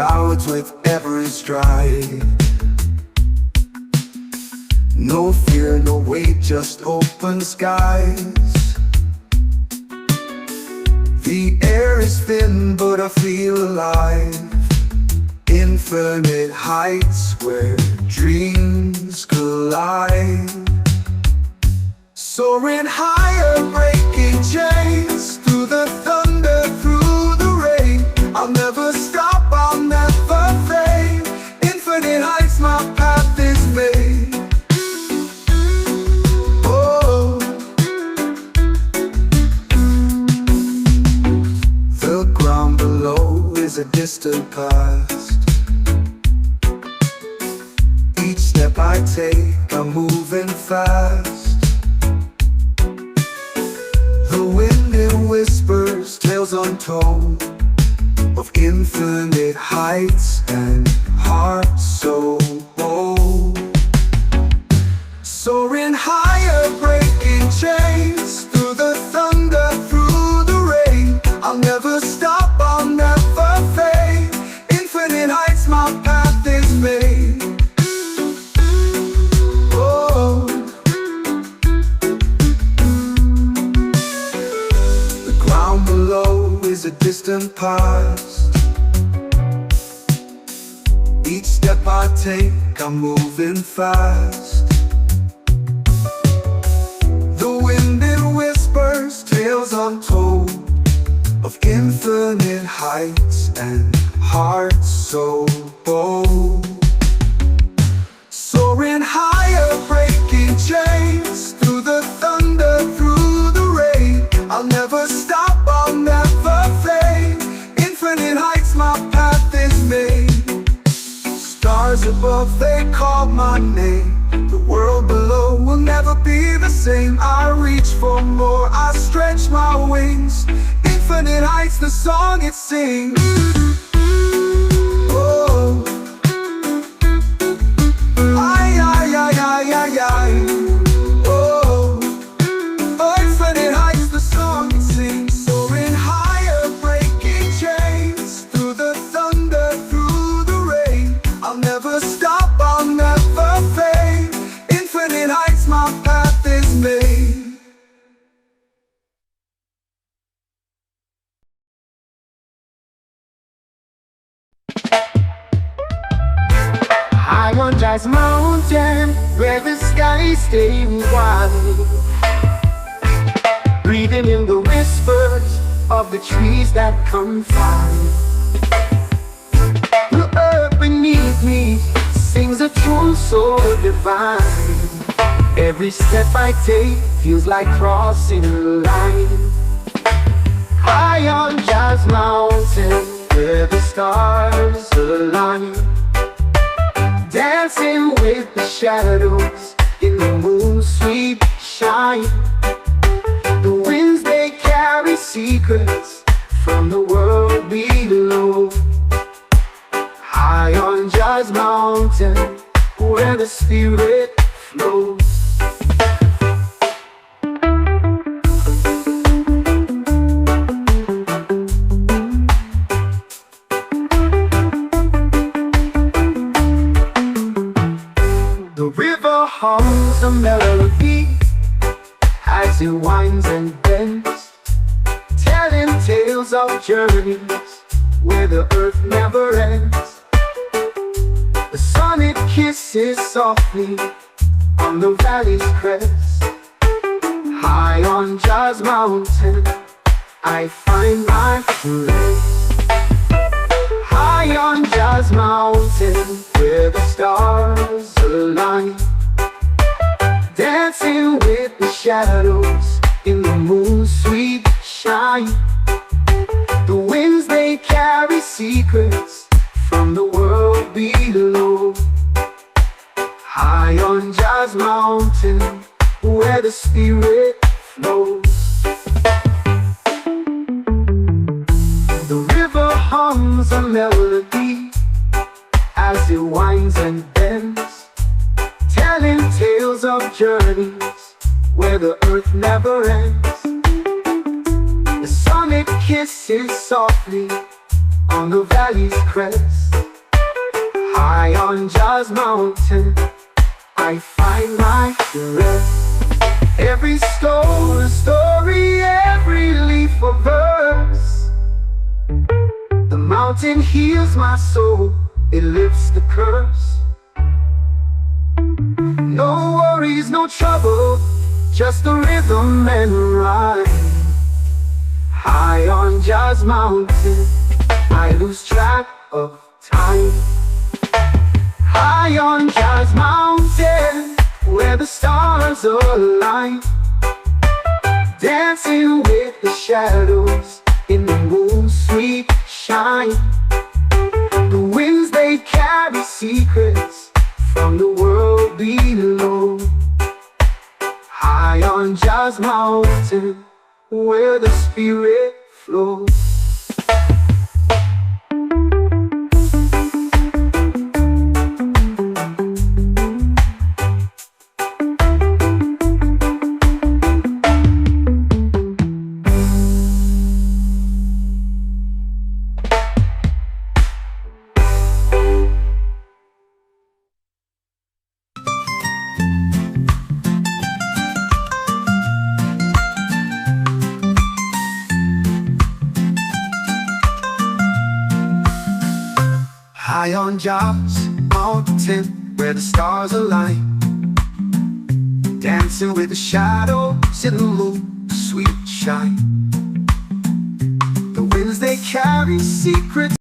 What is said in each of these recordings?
clouds with every stride. No fear, no weight, just open skies. The air is thin, but I feel alive. Infinite heights where dreams collide. Soaring higher, breaking chains. Through the thunder, through the rain. I'll never stop, I'll never fade. Infinite heights, my path is made. Oh, the ground below is a distant past. Each step I take, I'm moving fast. The wind it whispers, tales untold, of infinite heights and hearts so bold. Soaring higher, breaking chains. Through the thunder, through the rain. I'll never stop, I'll never fade. Infinite heights, my path is made. Oh, the ground below is a distant past. Each step I take, I'm moving fast. The wind it whispers, tales untold, of infinite heights and hearts so bold. Soaring higher, breaking chains. Through the thunder, through the rain. I'll never stop, I'll never fade. Infinite heights, my path is made. Stars above, they call my name. The world below will never be the same. I reach for more, I stretch my wings. Infinite heights, the song it sings. Oh, ay, ay, ay, ay, ay, ay. Oh, infinite heights, the song it sings. Soaring higher, breaking chains. Through the thunder, through the rain. I'll never stop, I'll never fade. Infinite heights, my path is made. High on Jazz Mountain, where the skies stay wide. Breathing in the whispers of the trees that confide. The earth beneath me sings a tune so divine. Every step I take feels like crossing a line. High on Jazz Mountain, where the stars align. Dancing with the shadows in the moon's sweet shine. The winds they carry secrets from the world below. High on Jazz Mountain, where the spirit flows. The river hums a melody as it winds and bends, telling tales of journeys where the earth never ends. The sun it kisses softly on the valley's crest. High on Jazz Mountain, I find my place. High on Jazz Mountain, where the stars align. Dancing with the shadows in the moon's sweet shine. The winds they carry secrets from the world below. High on Jazz Mountain, where the spirit flows. The river hums a melody as it winds and bends, telling tales of journeys where the earth never ends. The sun it kisses softly on the valley's crest. High on Jazz Mountain, I find my rest. Every stone a story, every leaf a verse. The mountain heals my soul, it lifts the curse. No worries, no trouble, just the rhythm and rhyme. High on Jazz Mountain, I lose track of time. High on Jazz Mountain, where the stars align, dancing with the shadows in the moon's sweet shine. The winds, they carry secrets from the world below. High on Jazz Mountain, where the spirit flows. High on Jazz Mountain, where the stars align, dancing with the shadows in the moon's sweet shine. The winds, they carry secrets.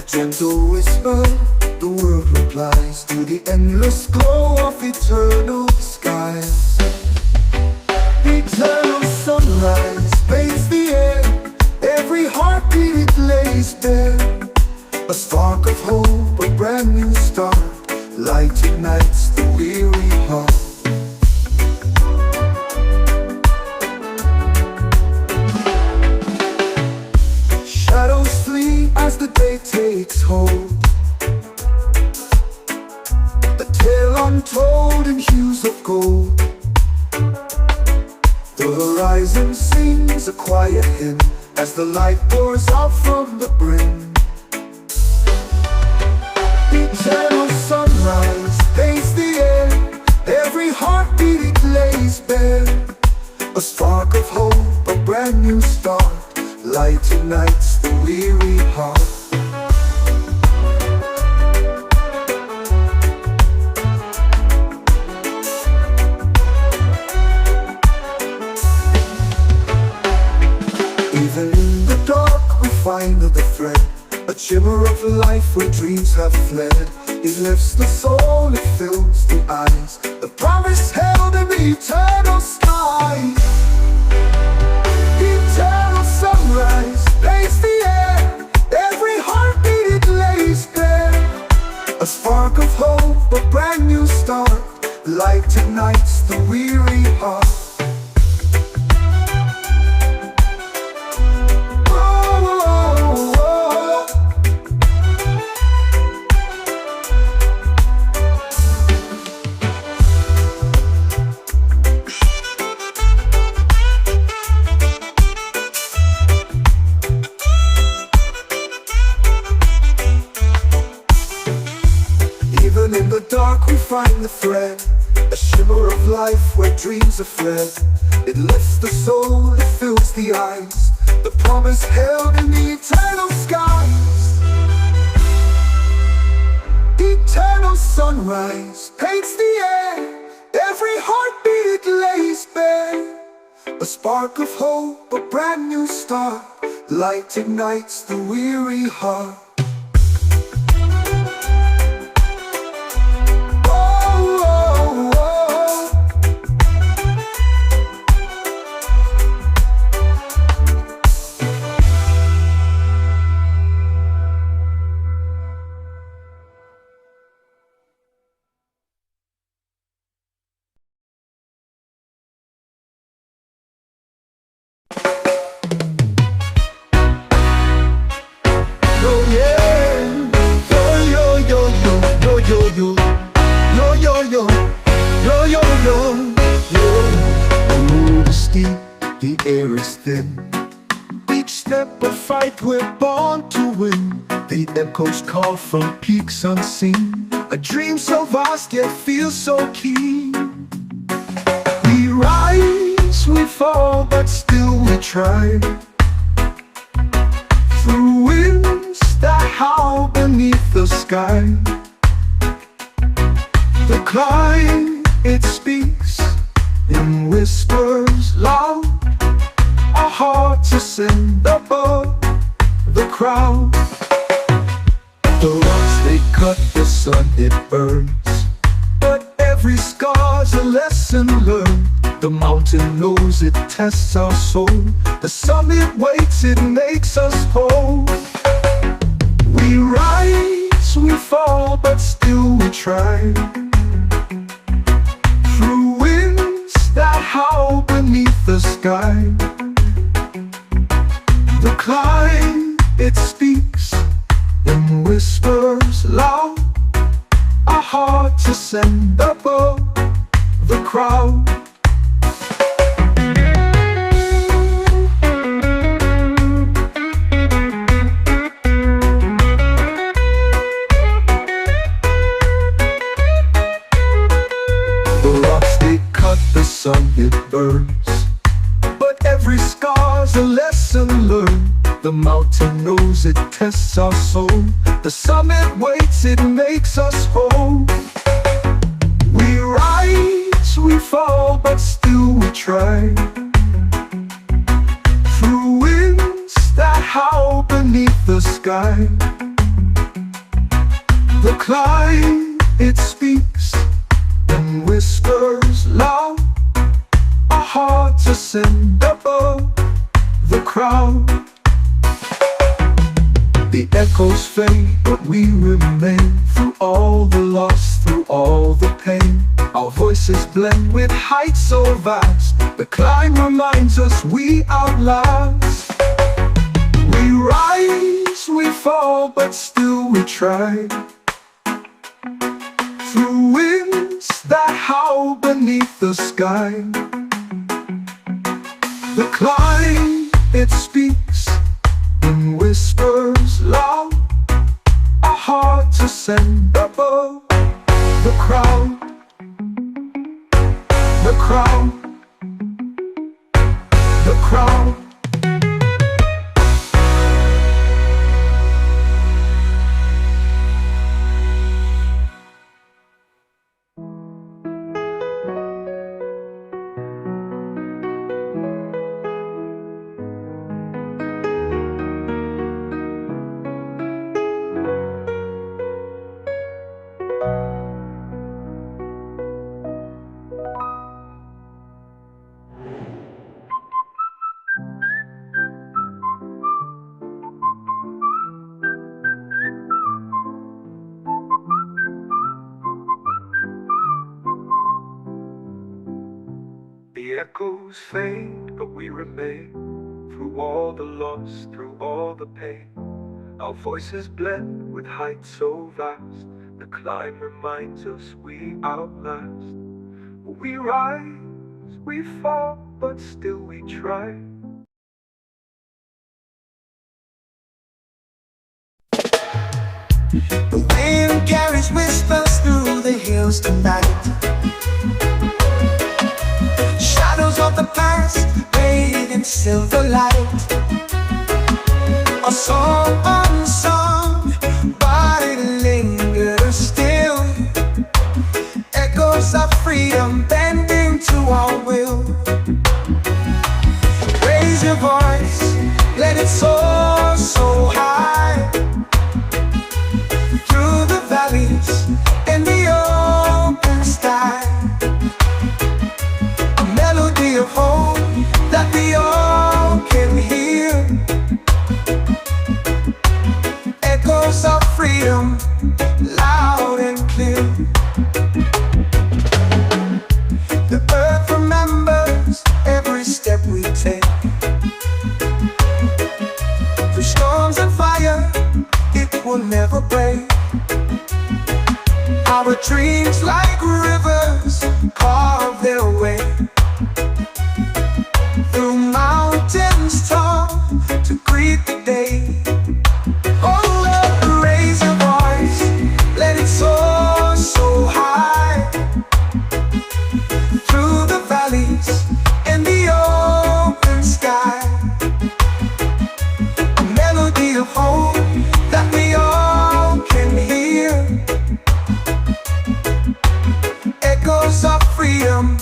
Gentle whisper, the world replies to the endless glow of eternal skies. Eternal sunrise bathes the air, every heartbeat it lays bare. A spark of hope, a brand new start, light ignites the weary heart. Shadows flee as the day takes hold, the tale untold in hues of gold. The horizon sings a quiet hymn as the light pours out from the brim. Eternal sunrise paints the air, every heartbeat it lays bare. A spark of hope, a brand new start, light ignites the weary heart. Even in the dark we find the thread, a shimmer of life where dreams have fled. It lifts the soul, it fills the eyes, the promise held in the eternal sky. Eternal sunrise paints the air, every heartbeat it lays bare. A spark of hope, a brand new start, light ignites the weary heart. In the dark we find the thread, a shimmer of life where dreams are fled. It lifts the soul, it fills the eyes, the promise held in the eternal skies. Eternal sunrise paints the air, every heartbeat it lays bare. A spark of hope, a brand new start, light ignites the weary heart. yo, yo, yo, yo, yo. The road is steep, the air is thin. Each step a fight, we're born to win. The echoes call from peaks unseen. A dream so vast yet feels so keen. We rise, we fall, but still we try. Through winds that howl beneath the sky. The climb, it speaks in whispers loud. Our hearts ascend above the crowd. The rocks they cut, the sun it burns, but every scar's a lesson learned. The mountain knows it tests our soul. The summit waits, it makes us whole. We rise, we fall, but still we try. Through winds that howl beneath the sky. The climb, it speaks in whispers loud. Our hearts ascend above the crowd. The rocks they cut, the sun it burns, but every scar's a lesson learned. The mountain knows it tests our soul. The summit waits, it makes us whole. We rise, we fall, but still we try. Through winds that howl beneath the sky. The climb, it speaks in whispers loud. Our hearts ascend above the crowd. The echoes fade, but we remain. Through all the loss, through all the pain, our voices blend with heights so vast. The climb reminds us we outlast. We rise, we fall, but still we try. Through winds that howl beneath the sky. The climb, it speaks in whispers loud. Our hearts ascend above the crowd. The crowd. The crowd. The echoes fade, but we remain. Through all the loss, through all the pain, our voices blend with heights so vast. The climb reminds us we outlast. We rise, we fall, but still we try. The wind carries whispers through the hills tonight. Shadows of the past bathed in silver light. A song unsung, but it lingers still. Echoes of freedom bending to our will. Raise your voice, let it soar so high. Through the valleys in the open sky. A melody of hope that we all can hear. Echoes of freedom, loud and clear. The earth remembers every step we take. Through storms and fire, it will never break. Out our dreams like rivers carve their way through mountains tall to greet the day. Oh Lord, raise your voice, let it soar so high through the valleys and the open sky. A melody of hope that we all can hear, echoes of freedom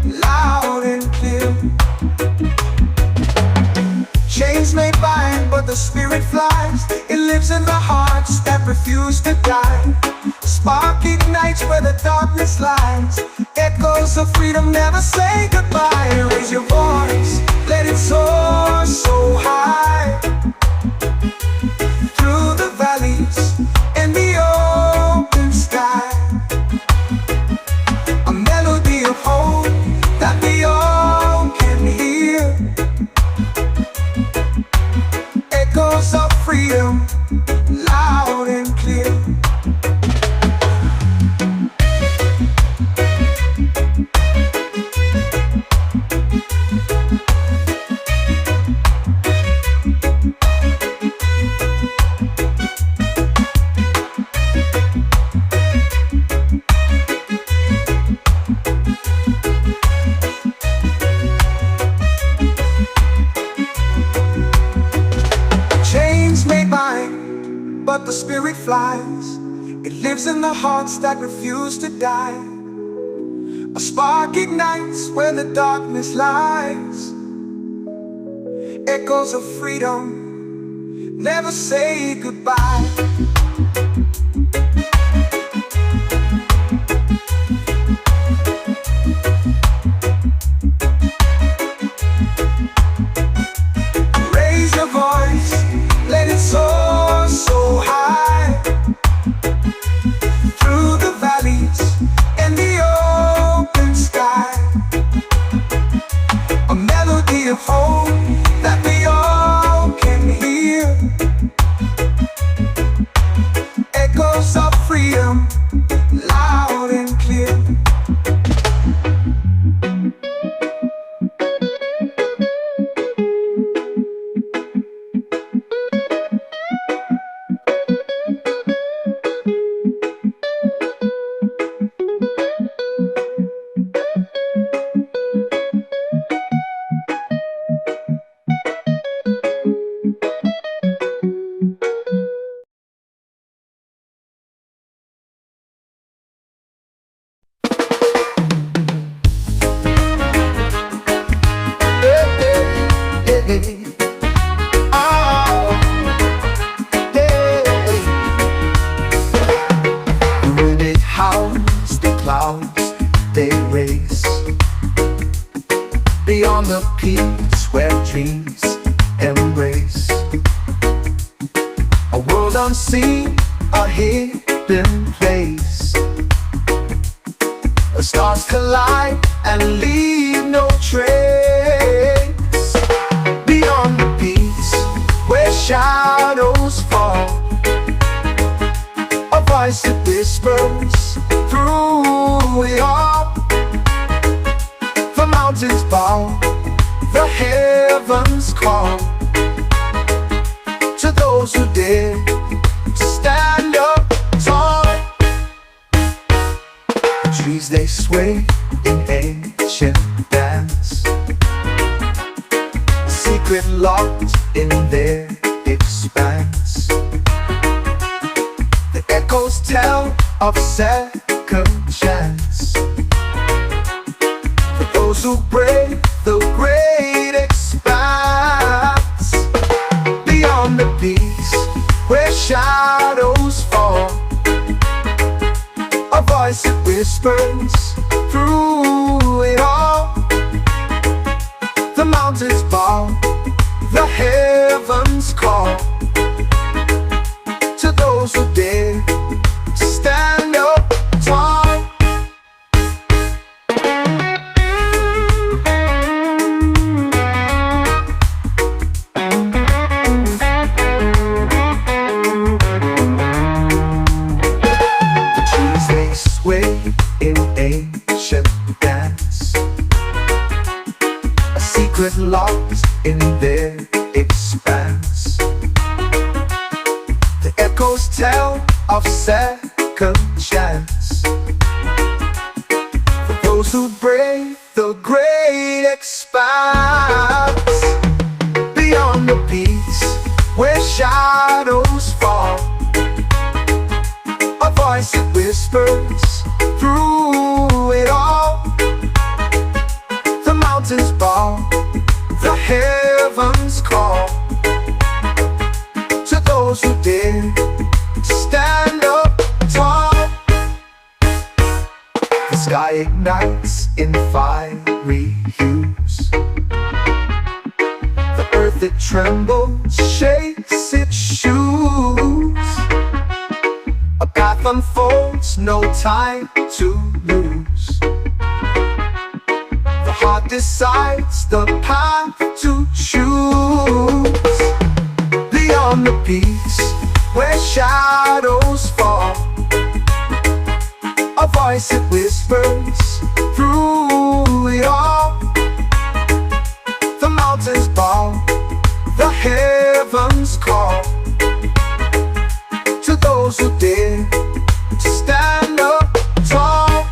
loud and clear. Chains may bind, but the spirit flies. It lives in the hearts that refuse to die. Spark ignites where the darkness lies. Echoes of freedom never say goodbye. Raise your voice, let it soar so high through the valleys and the open sky. A melody of hope that we all can hear, echoes of freedom loud and clear. Chains may bind, but the spirit flies. It lives in the hearts that refuse to die. A spark ignites where the darkness lies. Echoes of freedom never say goodbye. Raise your voice, let it soar so high through the valleys and the open sky. A melody of hope that we all can hear, echoes of freedom loud and clear. Beyond the peaks where dreams embrace a world unseen, a hidden place. The stars collide and leave no trace. Beyond the peaks where shadows fall, a voice that whispers through it all. The mountains bow, the heavens call to those who dare to stand up tall. The trees they sway in ancient dance, secret locked in their expanse. The echoes tell of second chance, those who brave the great expanse. Beyond the peaks where shadows fall, a voice that whispers through it all. The mountains bow, the heavens call to those who dare to stand up tall. They sway in ancient dance, a secret lost in their expanse. The echoes tell of second chance for those who brave the great expanse. Beyond the peaks where shadows fall, a voice that whispers through it all. The mountains bow, the heavens call to those who dare to stand up tall. The sky ignites in fiery hues, the earth that trembles shakes its shoes. A path unfolds, no time to lose. The heart decides the path to choose. Beyond the peaks where shadows fall, a voice that whispers through it all. The mountains bow, the heavens call to those who dare to stand up tall.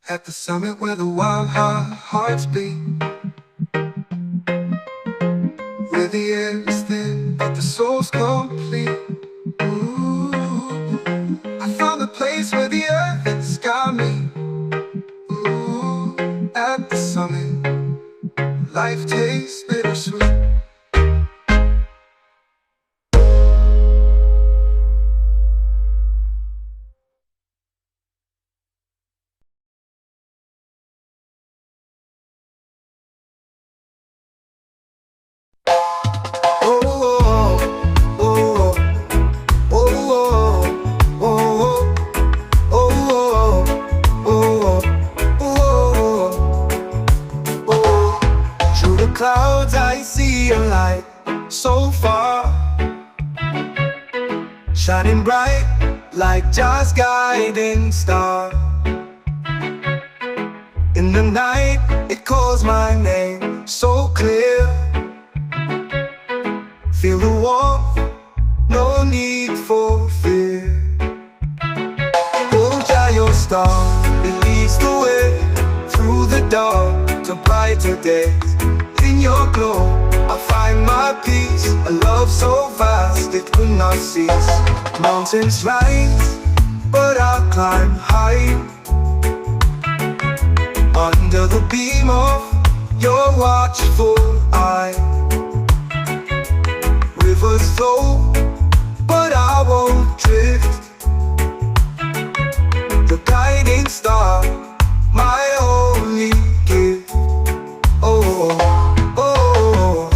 At the summit where the wild hearts beat, where the air is thin but the soul's complete. Ooh, I found a place where the earth and the sky meet. Ooh, at the summit, life tastes bittersweet. Clouds, I see a light so far, shining bright like Jah's guiding star. In the night, it calls my name so clear. Feel the warmth, no need for fear. Hold Jah, your star, it leads the way through the dark to brighter days. In your glow, I find my peace. A love so vast it will not cease. Mountains rise, but I'll climb high. Under the beam of your watchful eye. Rivers flow, but I won't drift. The guiding star, my only gift. Oh, oh, oh,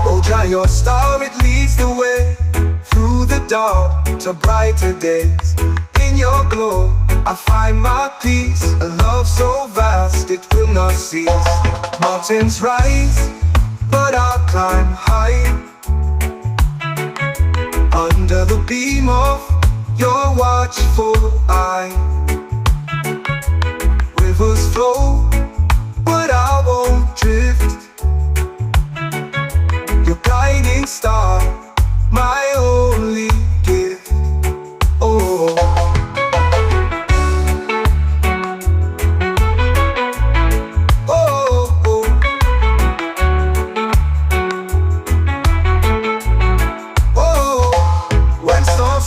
oh, Jah, your star, it leads the way through the dark to brighter days. In your glow, I find my peace. A love so vast it will not cease. Mountains rise, but I'll climb high. Under the beam of your watchful eye. Rivers flow, but I won't drift. Your guiding star, my only gift. Oh, oh, oh.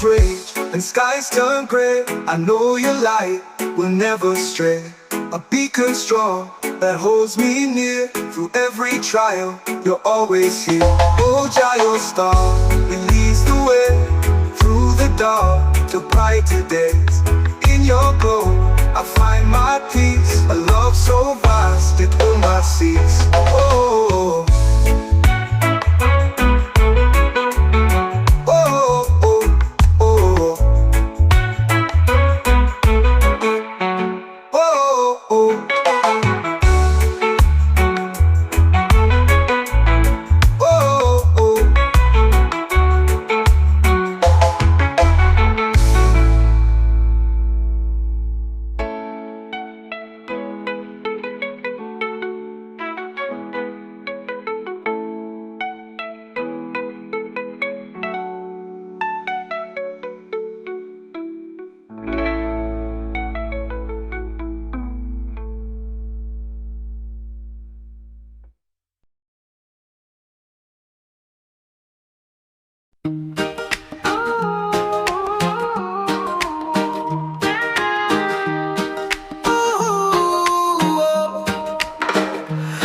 Rage and skies turn gray, I know your light will never stray. A beacon strong that holds me near. Through every trial, you're always here. Oh, Jah, your star, it leads the way through the dark to brighter days. In your glow, I find my peace. A love so vast, it will not cease. Oh,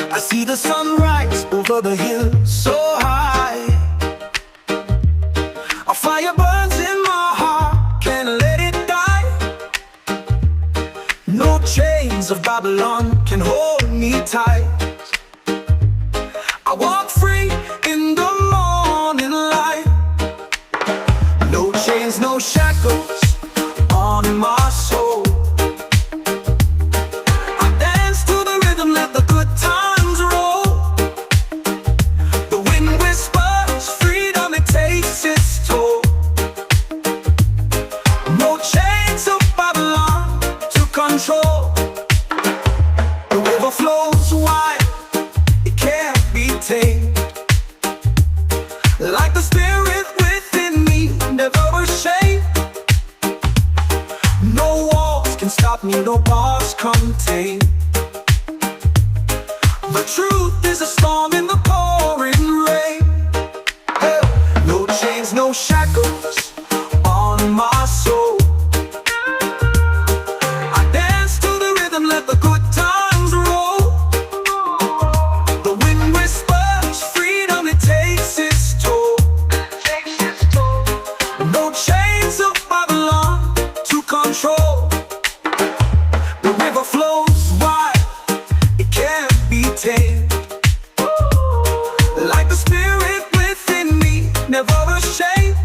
I see the sunrise over the hill so high. A fire burns in my heart, can't let it die. No chains of Babylon can hold me tight. I walk free in the morning light. No chains, no shackles on my soul. I dance to the rhythm, let the good times roll. The wind whispers freedom, it takes its toll. No chains of Babylon to control. The river flows wide. untamed. Like the spirit within me, never ashamed. No walls can stop me, no bars contain. The truth is a storm in the pouring rain. Hey, no chains, no shackles on my soul. I dance to the rhythm, let the good times roll. The wind whispers freedom, it takes its toll. No chains of Babylon to control. The river flows wide, it can't be tamed. Like the spirit within me, never ashamed.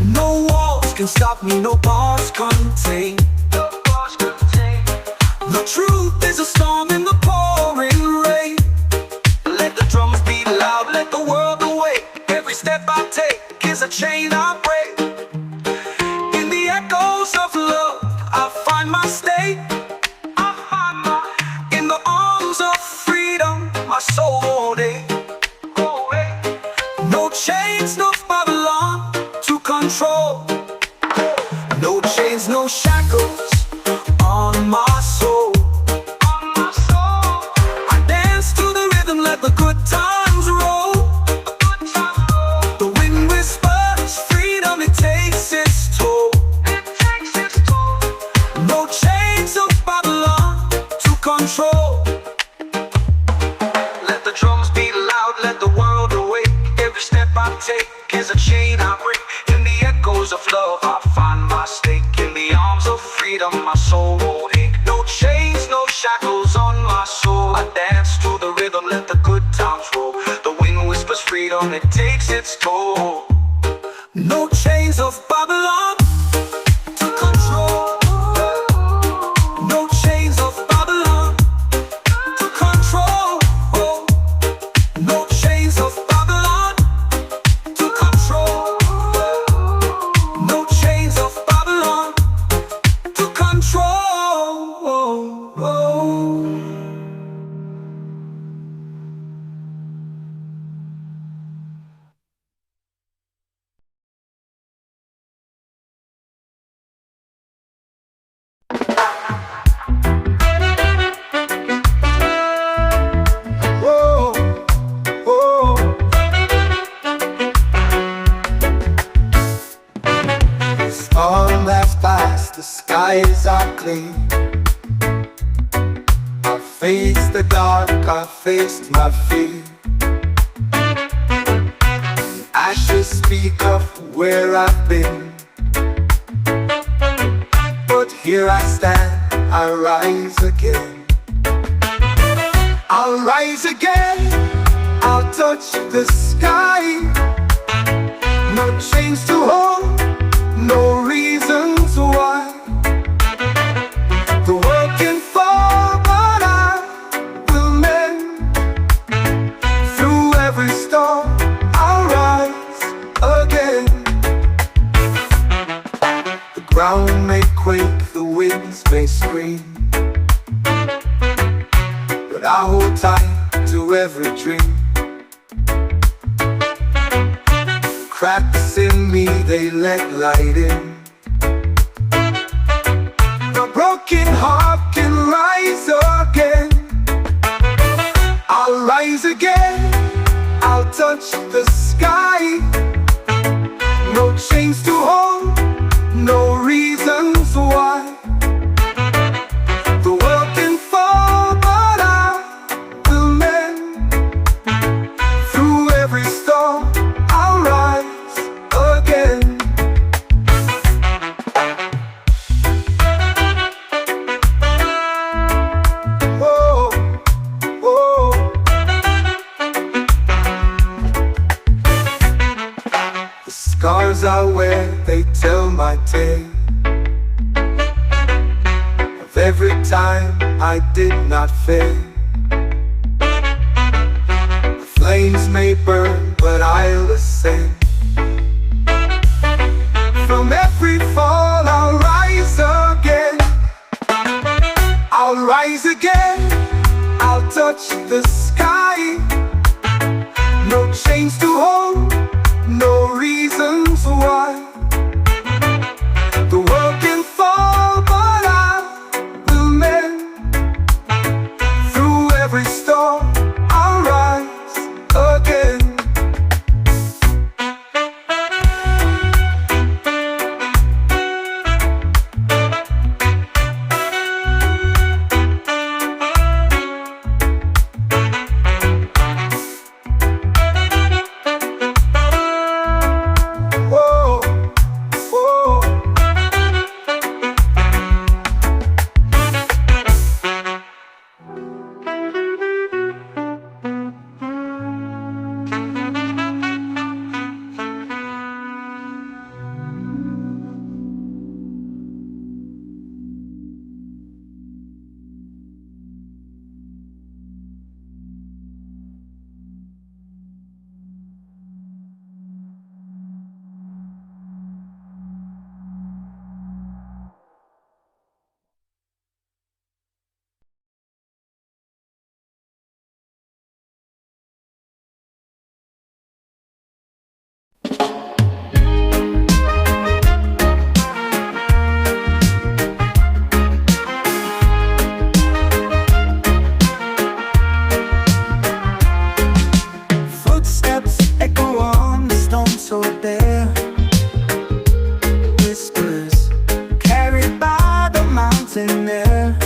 No walls can stop me, no bars contain. The truth is a storm in the pouring rain. Let the drums beat loud, let the world awake. Every step I take is a chain I break. In the echoes of love, I find my state. In the arms of freedom, my soul won't ache. No chains, no Babylon to control. No chains, no shackles on my soul. I dance to the rhythm, let the good times roll. The wind whispers freedom, it takes its toll. No chains of Babylon to control. Let the drums beat loud, let the world awake. Every step I take is a chain I break. In the echoes of love, I find my stake. In the arms of freedom, my soul won't ache. No chains, no shackles on my soul. I dance to the rhythm, let the good times roll. The wind whispers freedom, it takes its toll. No chains of Babylon to control. No chains of Babylon to control. No chains of Babylon to control. No chains of Babylon to control. Whoa, whoa. The storm has passed, the skies are clean. I faced the dark, I faced my fear. Ashes speak of where I've been, but here I stand, I rise again. I'll rise again, I'll touch the sky. No chains to hold, no reasons why. The world can fall, but I will mend. Through every storm, I'll rise again. The ground may quake, the winds may scream, but I hold tight to every dream. Cracks in me, they let light in. The broken heart can rise again. I'll rise again, I'll touch the sky. No chains to hold, no reasons why. The world can fall, but I will mend. Through every storm, I'll rise again. Whoa, whoa. The scars I wear, they tell my tale of every time I did not fail. The flames may burn, but I'll ascend. From every fall, I'll rise again. I'll rise again, I'll touch touch the sky. No chains to hold, no reasons why. The world can fall, but I will mend. Through every storm, I'll rise again. Whoa, whoa. Footsteps echo on the stone so bare. Whispers carried by the mountain air.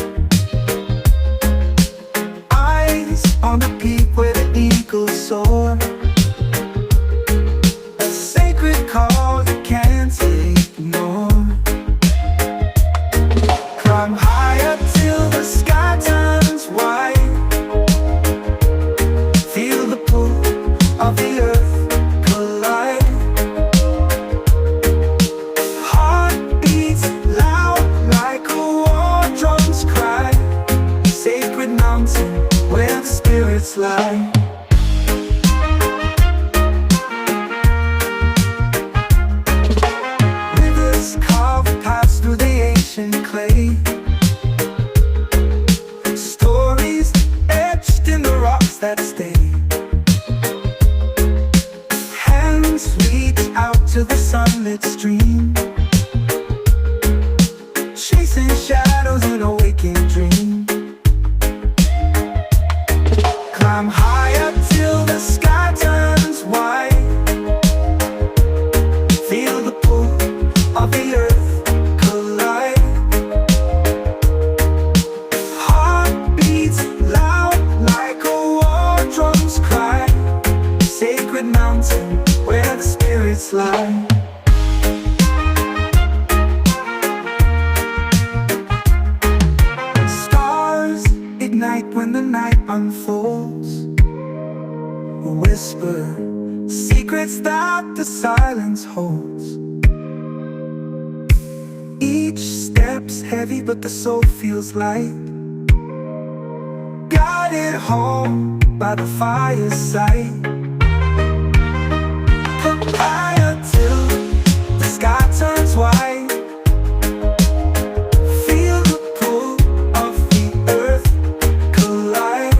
Eyes on the peak where the eagles soar. A sacred call you can't ignore. Climb higher till the sky turns white. Feel the pull of the earth collide. Heart beats loud like a war drum's cry. Sacred mountain where the spirits lie. Rivers carve paths through the ancient clay. Stories etched in the rocks that stay. Hands reach out to the sunlit stream, chasing shadows in a waking dream. Climb higher till the sky turns white. Feel the pull of the earth collide. Heart beats loud like a war drum's cry. Sacred mountain where the spirits lie. Stars ignite when the night unfolds. A whisper, secrets that the silence holds. Each step's heavy but the soul feels light. Guided home by the fireside. Higher till the sky turns white. Feel the pull of the earth collide.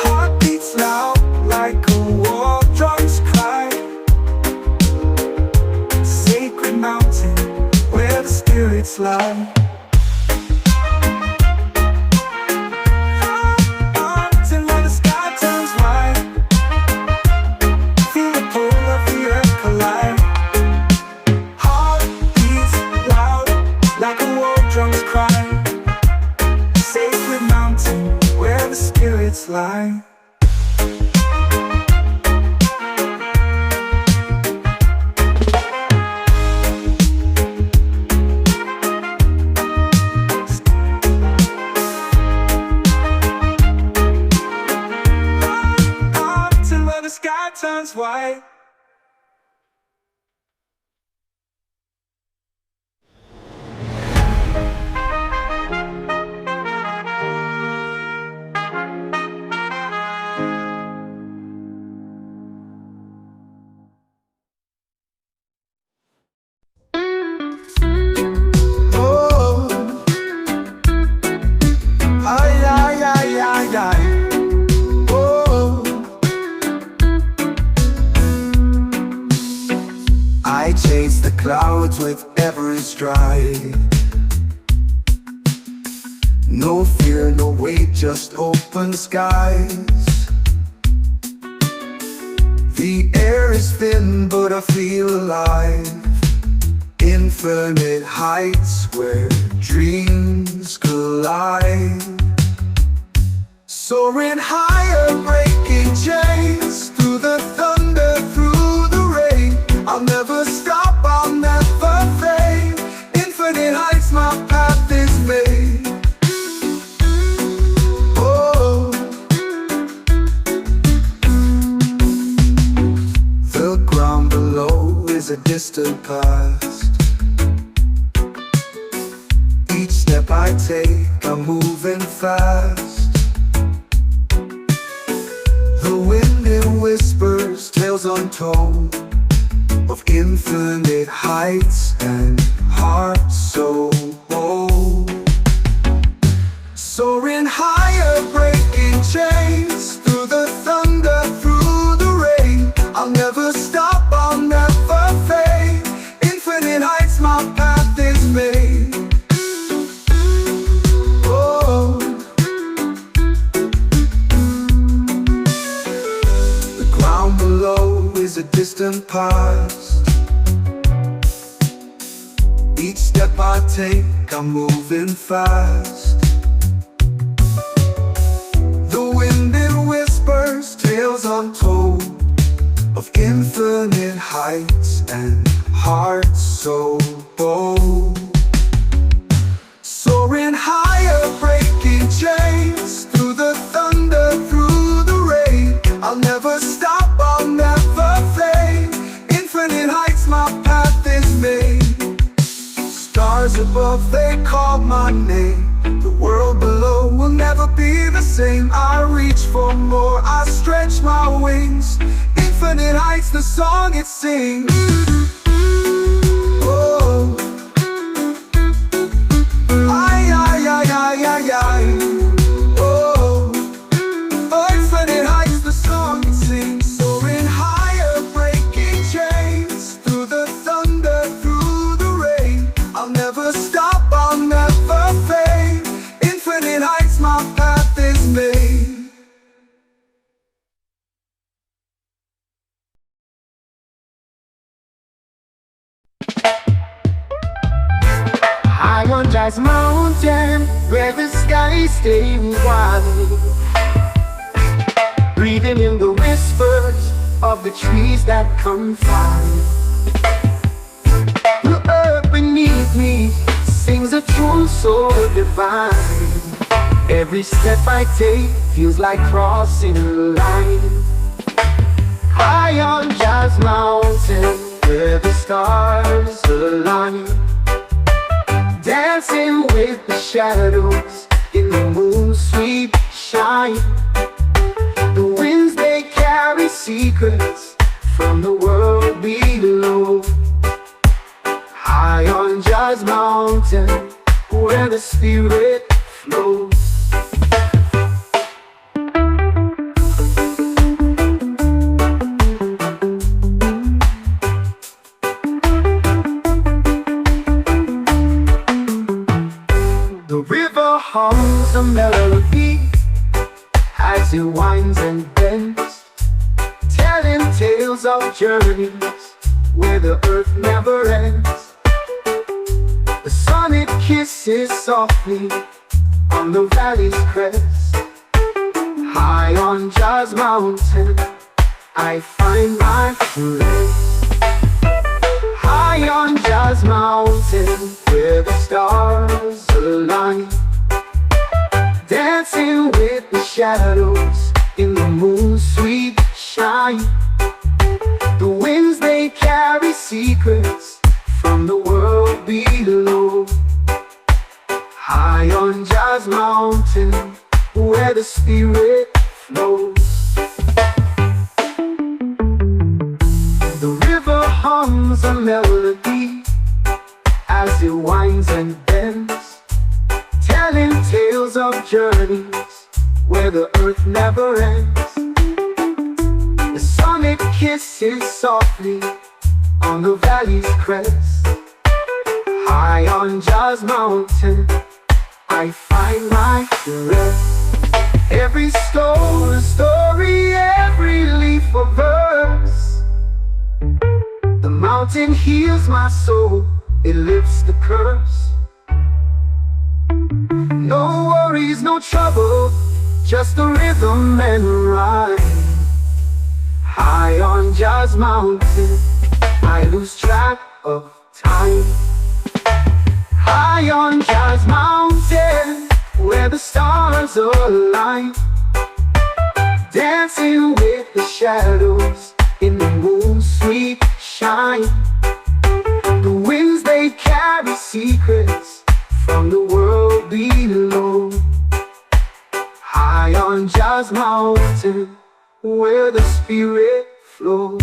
Heart beats loud like a war drum's cry. Sacred mountain where the spirits lie. Till when the sky turns white. Feel the pull of the earth collide. Heart beats loud like a war drum's cry. Sacred mountain where the spirits lie. Till when the sky turns white. Oh, ay, ay, ay, ay, ay. clouds with every stride. No fear, no weight, just open skies. The air is thin, but I feel alive. Infinite heights where dreams collide. Soaring higher, breaking chains. Through the thunder, through the rain. I'll never stop, I'll never fade. Infinite heights, my path is made. Oh, the ground below is a distant past. Each step I take, I'm moving fast. The wind it whispers, tales untold, of infinite heights and hearts so bold. Soaring higher, breaking chains. Through the thunder, through the rain. I'll never stop, I'll never fade. Infinite heights, my path is made. Oh, the ground below is a distant past. Each step I take, I'm moving fast. The wind it whispers, tales untold, of infinite heights and hearts so bold. Soaring higher, breaking chains. Through the thunder, through the rain. I'll never stop, I'll never fade. Infinite heights, my path is made. Stars above, they call my name. The world below will never be the same. I reach for more, I stretch my wings. Infinite heights, the song it sings. Oh, ay, ay, ay, ay, ay, ay. Oh, infinite heights, the song it sings. Soaring higher, breaking chains. Through the thunder, through the rain. I'll never stop, I'll never fade. Infinite heights, my path is made. High on Jazz Mountain, where the skies stay wide. Breathing in the whispers of the trees that confide. The earth beneath me sings a tune so divine. Every step I take feels like crossing a line. High on Jazz Mountain, where the stars align. Dancing with the shadows in the moon's sweet shine. The winds they carry secrets from the world below. High on Jazz Mountain, where the spirit flows. The river hums a melody as it winds and bends, telling tales of journeys where the earth never ends. The sun it kisses softly on the valley's crest. High on Jazz Mountain, I find my place. High on Jazz Mountain, where the stars align. Dancing with the shadows in the moon's sweet shine. The winds they carry secrets from the world below. High on Jazz Mountain, where the spirit flows. The river hums a melody as it winds and bends, telling tales of journeys where the earth never ends. The sun it kisses softly on the valley's crest. High on Jazz Mountain, I find my rest. Every stone a story, every leaf a verse. The mountain heals my soul, it lifts the curse. No worries, no trouble, just the rhythm and rhyme. High on Jazz Mountain, I lose track of time. High on Jazz Mountain, where the stars align, dancing with the shadows in the moon's sweet shine. The winds, they carry secrets from the world below. High on Jazz Mountain, where the spirit flows.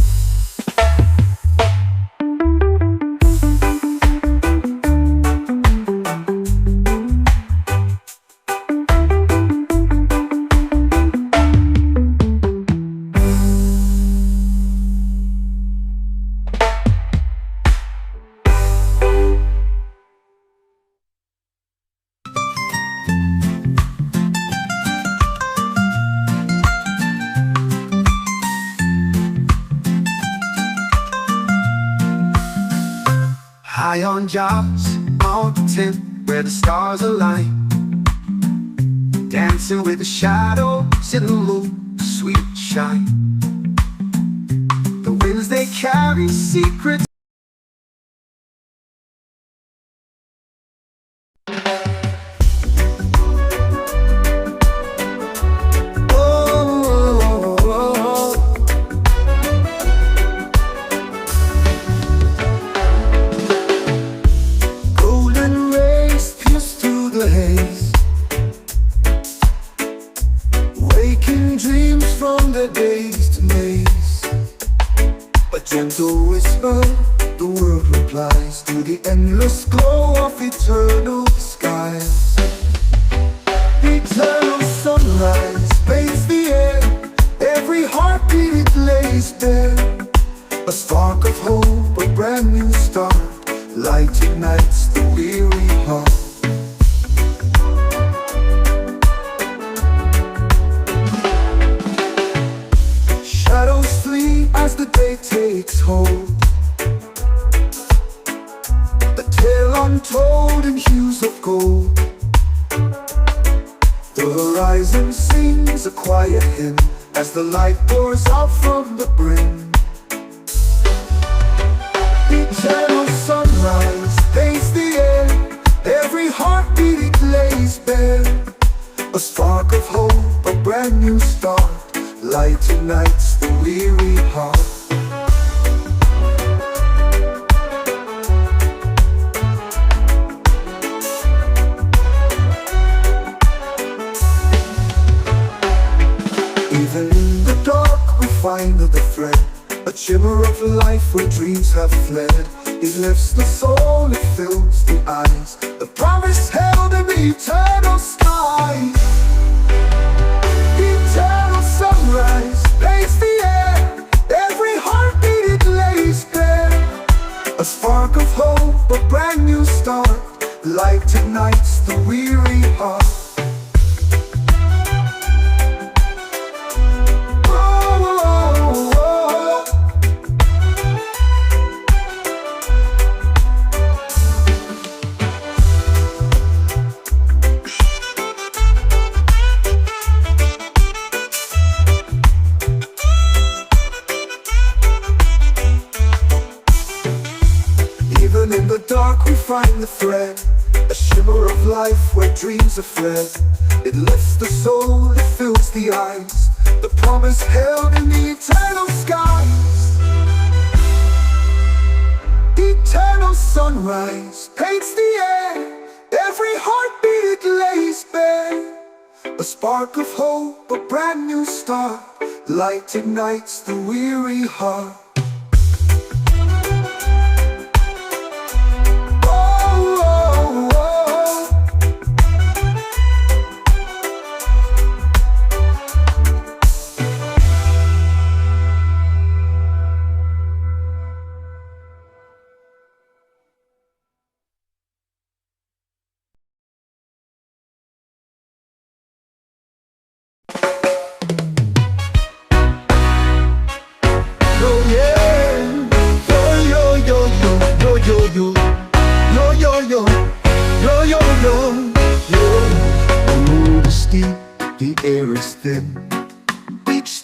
High on Jazz Mountain, where the stars align, dancing with the shadows in the moon's sweet shine. The winds, they carry secrets. Gentle whisper, the world replies to the endless glow of eternal skies. Eternal sunrise bathes the air, every heartbeat it lays bare. A spark of hope, a brand new start, light ignites the weary heart. Shadows flee as the day takes hold, the tale untold in hues of gold. The horizon sings a quiet hymn as the light pours out from the brim. Eternal sunrise paints the air, every heartbeat it lays bare. A spark of hope, a brand new start, light ignites the weary heart. Even in the dark we find the thread, a shimmer of life where dreams have fled. It lifts the soul, it fills the eyes, the promise held in the eternal sky. Eternal sunrise paints the air, every heartbeat it lays bare. A spark of hope, a brand new start, light ignites the weary heart. Even in the dark we find the thread, a shimmer of life where dreams are fled. It lifts the soul, it fills the eyes, the promise held in the eternal skies. Eternal sunrise paints the air, every heartbeat it lays bare. A spark of hope, a brand new start, light ignites the weary heart.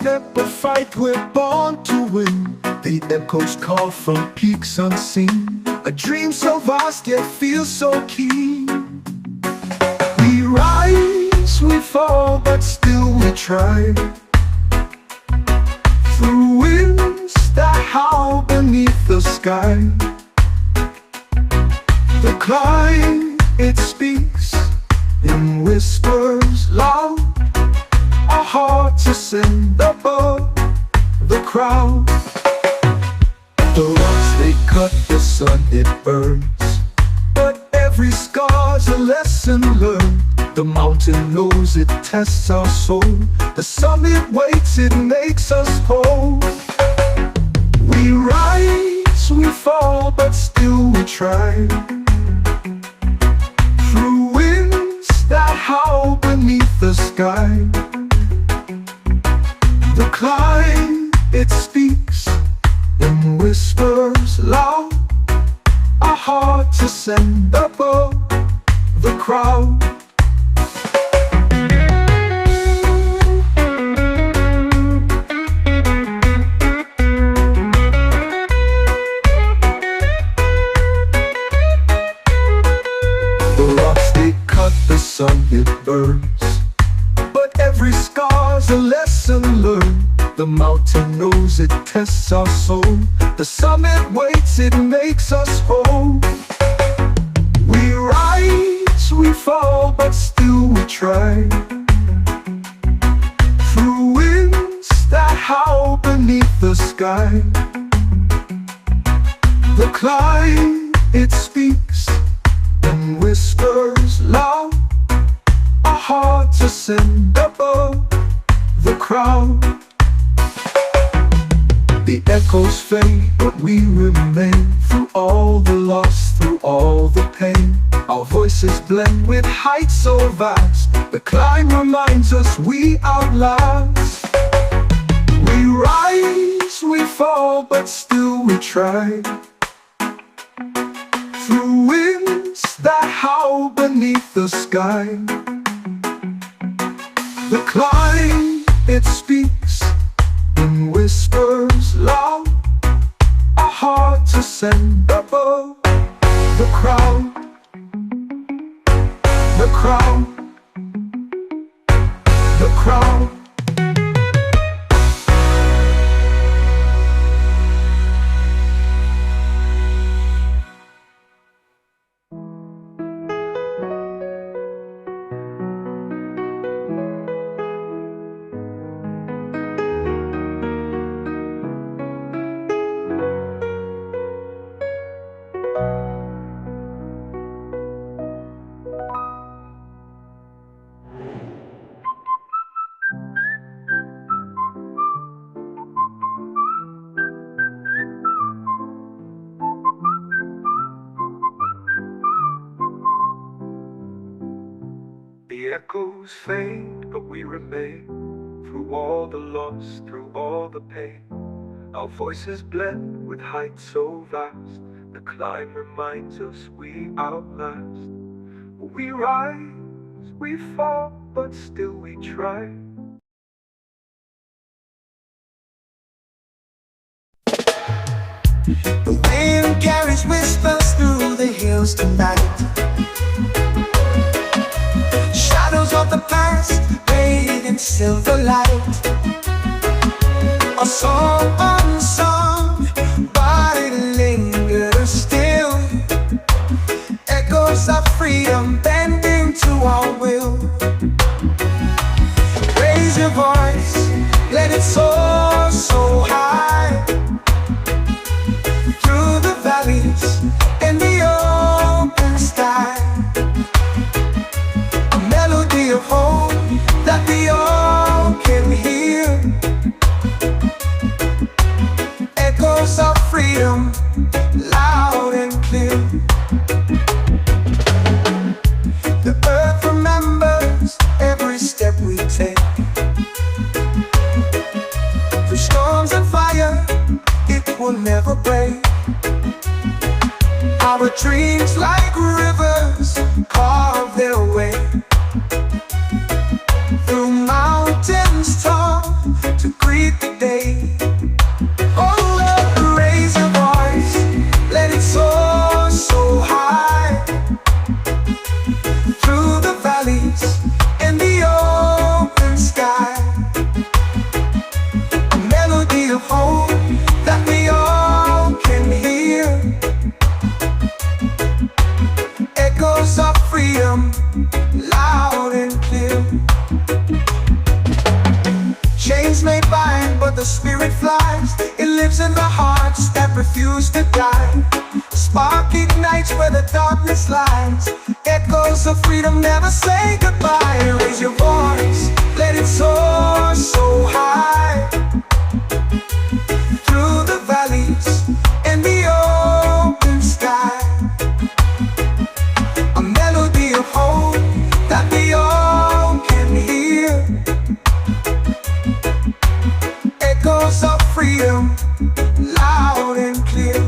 step or fight, we're born to win. The echoes call from peaks unseen, a dream so vast yet feels so keen. We rise, we fall, but still we try. Through winds that howl beneath the sky, the climb, it speaks in whispers loud. Our hearts ascend above the crowd. The rocks they cut, the sun it burns, but every scar's a lesson learned. The mountain knows it tests our soul, the summit waits, it makes us whole. We rise, we fall, but still we try. Through winds that howl beneath the sky, the climb, it speaks in whispers loud. Our hearts ascend above the crowd. The rocks they cut, the sun it burns, but every scar's a lesson learned. The mountain knows it tests our soul, the summit waits, it makes us whole. We rise, we fall, but still we try. Through winds that howl beneath the sky, the climb, it speaks in whispers loud. Our hearts ascend above the crowd. The echoes fade, but we remain. Through all the loss, through all the pain, our voices blend with heights so vast. The climb reminds us we outlast. We rise, we fall, but still we try. Through winds that howl beneath the sky, the climb, it speaks in whispers loud. Our hearts ascend above the crowd. The crowd. The crowd. The echoes fade, but we remain. Through all the loss, through all the pain, our voices blend with heights so vast. The climb reminds us we outlast. We rise, we fall, but still we try. The wind carries whispers through the hills tonight. Shadows of the past bathed in silver light. A song unsung, but it lingers still. Echoes of freedom bending to our will. Raise your voice, let it soar so high. Through the valleys and the open sky, a melody of hope that we all can hear. Echoes of freedom, loud and clear. The earth remembers every step we take. Through storms and fire, it will never break. Our dreams like rivers carve their way. Through mountains tall to green Chains may bind, but the spirit flies. It lives in the hearts that refuse to die. Spark ignites where the darkness lies. Echoes of freedom never say goodbye. Raise your voice, let it soar so high. Through the valleys and the open sky. A melody of hope that we all can hear. Echoes of freedom, loud and clear.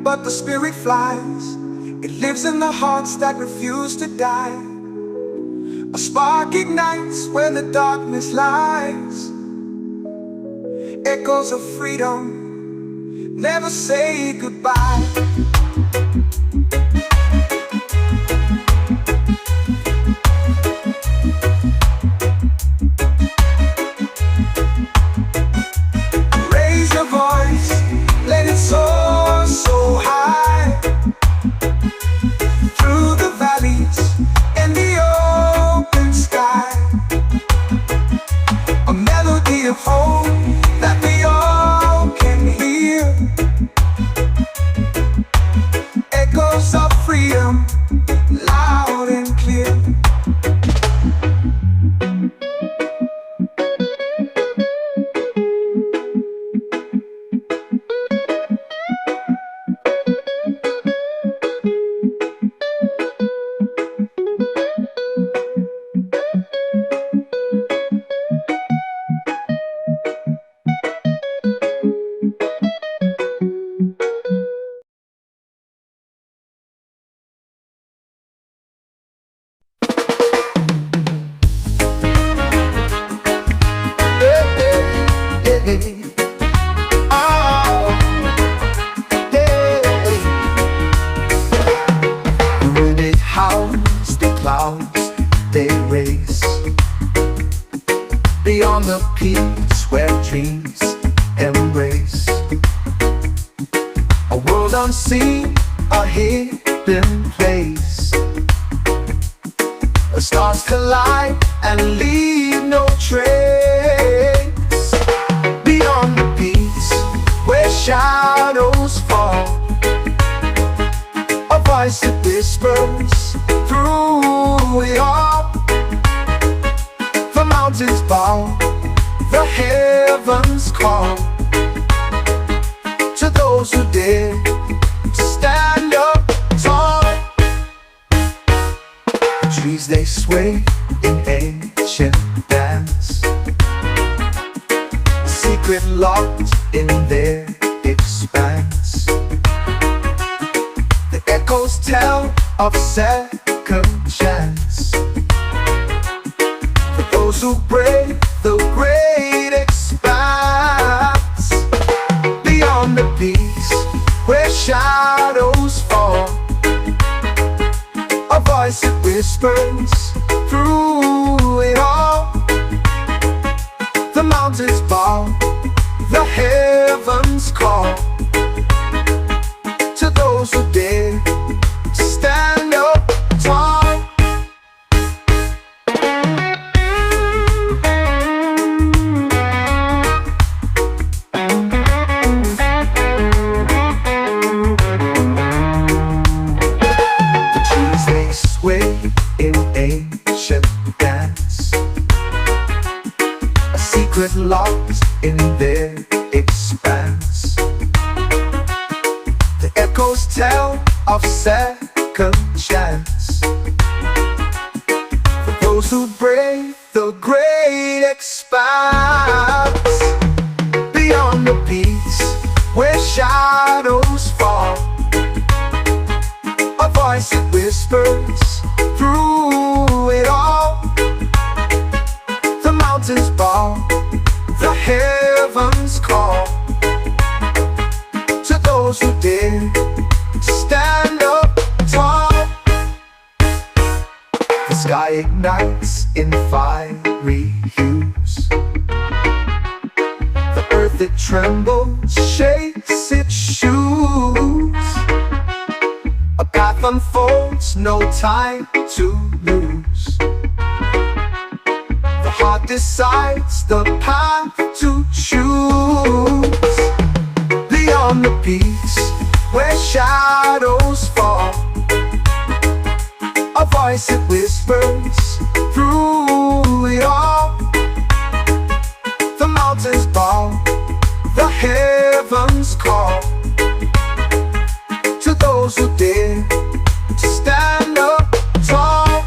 But the spirit flies. It lives in the hearts that refuse to die. A spark ignites where the darkness lies. Echoes of freedom never say goodbye. Raise your voice, let it soar so high. Through the valleys and the open sky. A melody of hope that we all can hear. Echoes of freedom, loud and clear. Beyond the peaks where dreams embrace. A world unseen, a hidden place. The stars collide and leave no trace. Beyond the peaks where shadows fall. A voice that whispers through it all. The mountains bow, the heavens call to those who dare stand up tall. The trees they sway in ancient dance, a secret locked in their expanse. The echoes tell of second chance. Those who brave the great expanse. Beyond the peaks where shadows fall. A voice that whispers through it all. The mountains bow, the heavens call to those who dare stand up tall. In ancient dance, a secret locked in their expanse. The echoes tell of second chance. For those who brave the great expanse. Beyond the peaks where shadows fall. A voice that whispers through it all. The mountains bow, the heavens call ignites in fiery hues. The earth it trembles, shakes its shoes. A path unfolds, no time to lose. The heart decides the path to choose. Beyond the peaks where shadows fall, a voice it whispers through it all. The mountains bow, the heavens call to those who dare to stand up tall.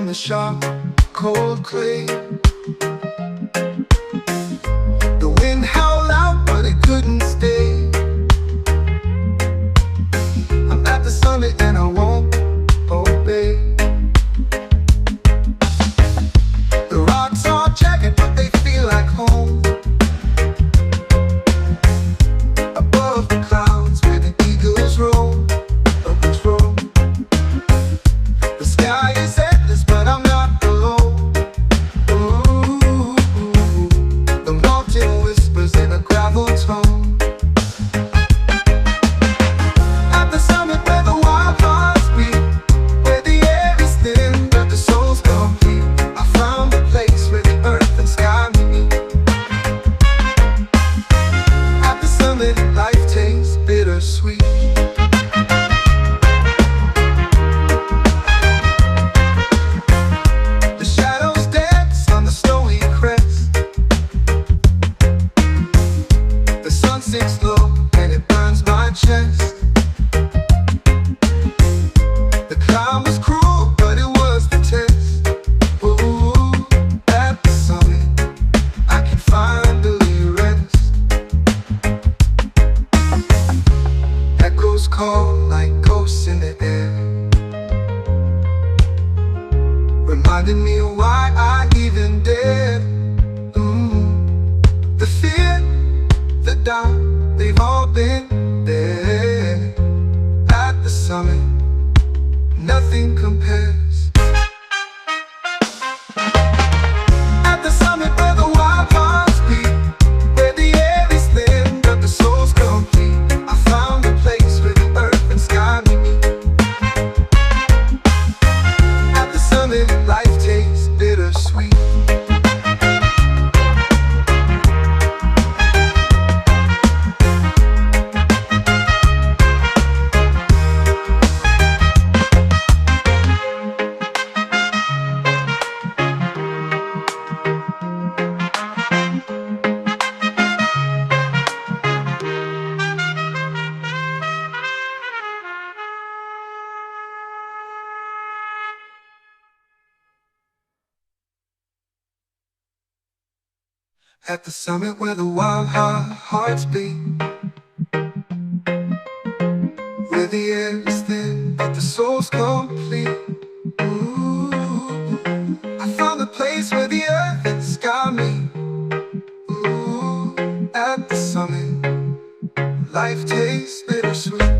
The sharp, cold clay. The wind howled out, but it couldn't stay. I'm at the summit and I won't obey. The rocks are jagged, but they feel like home. Above the clouds where the eagles roam. The sky is endless, but I'm not alone. Ooh, the mountain whispers in a gravel tone. At the summit where the wild hearts beat, where the air is thin but the soul's complete, I found a place where the earth and sky meet. At the summit, life tastes bittersweet. Sinks low and it burns my chest. The climb was cruel, but it was the test. Ooh, at the summit, I can finally rest. Echoes call like ghosts in the air, reminding me of why I even dared. The fear, the doubt, they've all been there. At the summit, nothing compares. At the summit where the wild hearts beat, where the air is thin but the soul's complete, I found a place where the earth and sky meet. At the summit, life tastes bittersweet. At the summit where the wild hearts beat, where the air is thin but the soul's complete. Ooh, I found a place where the earth and sky meet. Ooh, at the summit, life tastes bittersweet.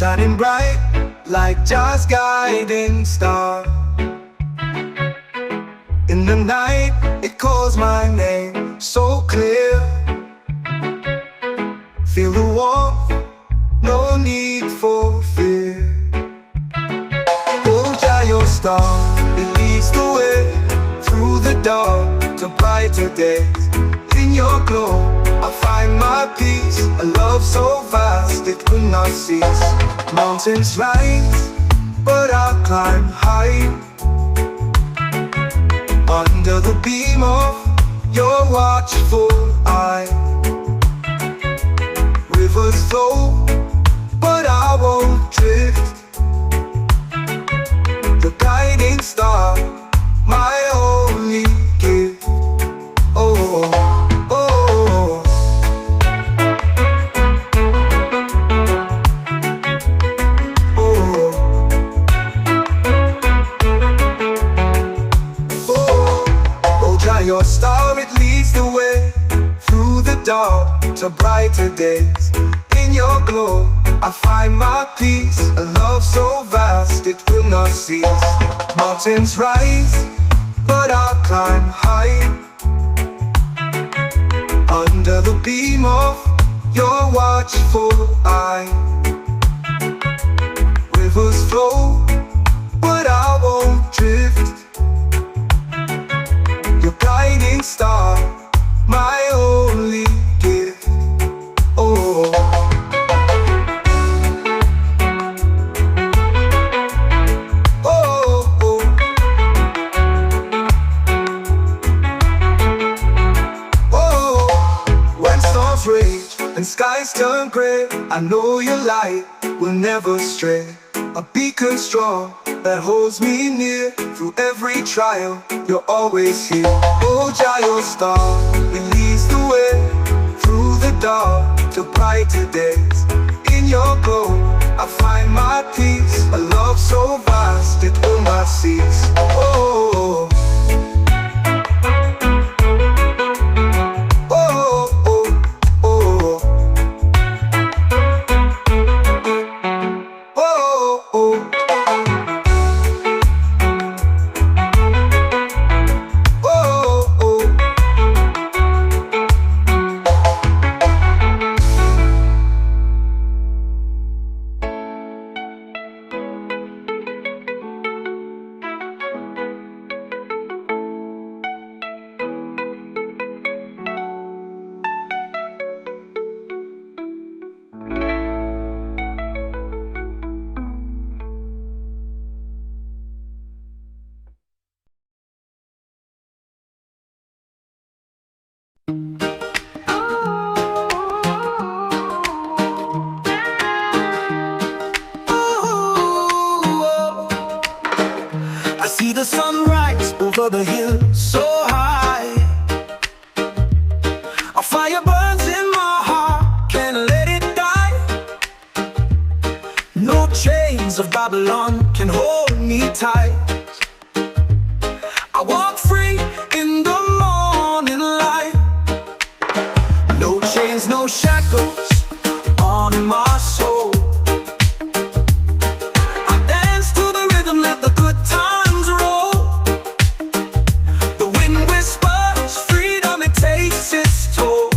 shining bright like Jah's guiding star. In the night, it calls my name so clear. Feel the warmth, no need for fear. Oh Jah, your star, it leads the way through the dark to brighter days. In your glow, I find my peace, a love so vast it could not cease. Mountains rise, but I'll climb high, under the beam of your watchful eye. Rivers flow, but I won't drift. The guiding star, my only gift. Oh, oh, your star, it leads the way through the dark to brighter days. In your glow, I find my peace, a love so vast it will not cease. Mountains rise, but I'll climb high, under the beam of your watchful eye. Rivers flow, but I won't drift. Your guiding star, my only gift. Oh, oh, oh. Oh, when storms rage and skies turn gray, I know your light will never stray. A beacon strong that holds me near through every trial. You're always here. Oh Jah, your star, it leads the way through the dark to brighter days. In your glow, I find my peace, a love so vast it will not cease. Oh, oh, oh, oh, oh, oh. I see the sunrise over the hill so high. A fire burns in my heart, can't let it die. No chains of Babylon can hold me tight. I walk free in the morning light. No chains, no shackles on my soul. I dance to the rhythm, let the good times roll. The wind whispers freedom, it takes its toll.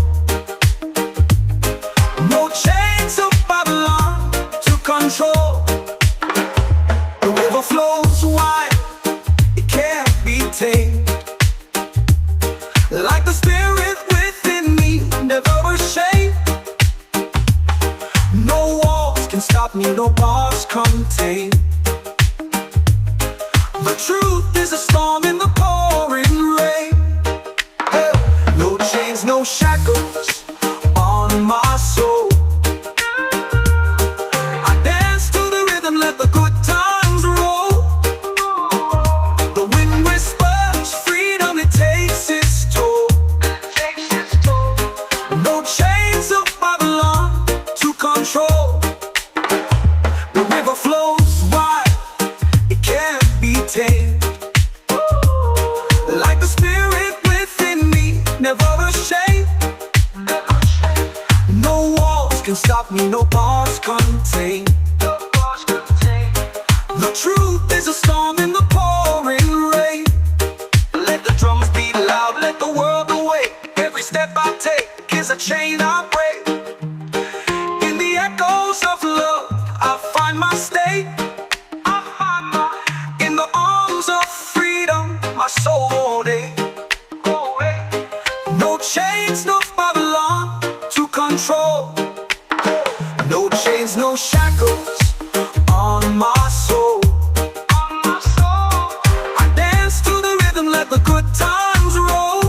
No chains of Babylon to control. The river flows wide, it can't be tamed. Like the spirit within me, never ashamed. No walls can stop me, no bars contain. The truth is a storm in the pouring rain. Hey. No chains, no shackles on my soul. I dance to the rhythm, let the good times roll. The wind whispers freedom, it takes its toll. No chains of Babylon to control. The river flows wide, it can't be tamed. Like the spirit within me, never ashamed. No walls can stop me, no bars contain. The truth is a storm in the pouring rain. Let the drums beat loud, let the world awake. Every step I take is a chain I break. In the echoes of love, I find my state. In the arms of freedom, my soul won't ache. No chains, no Babylon to control. No chains, no shackles on my soul. I dance to the rhythm, let the good times roll.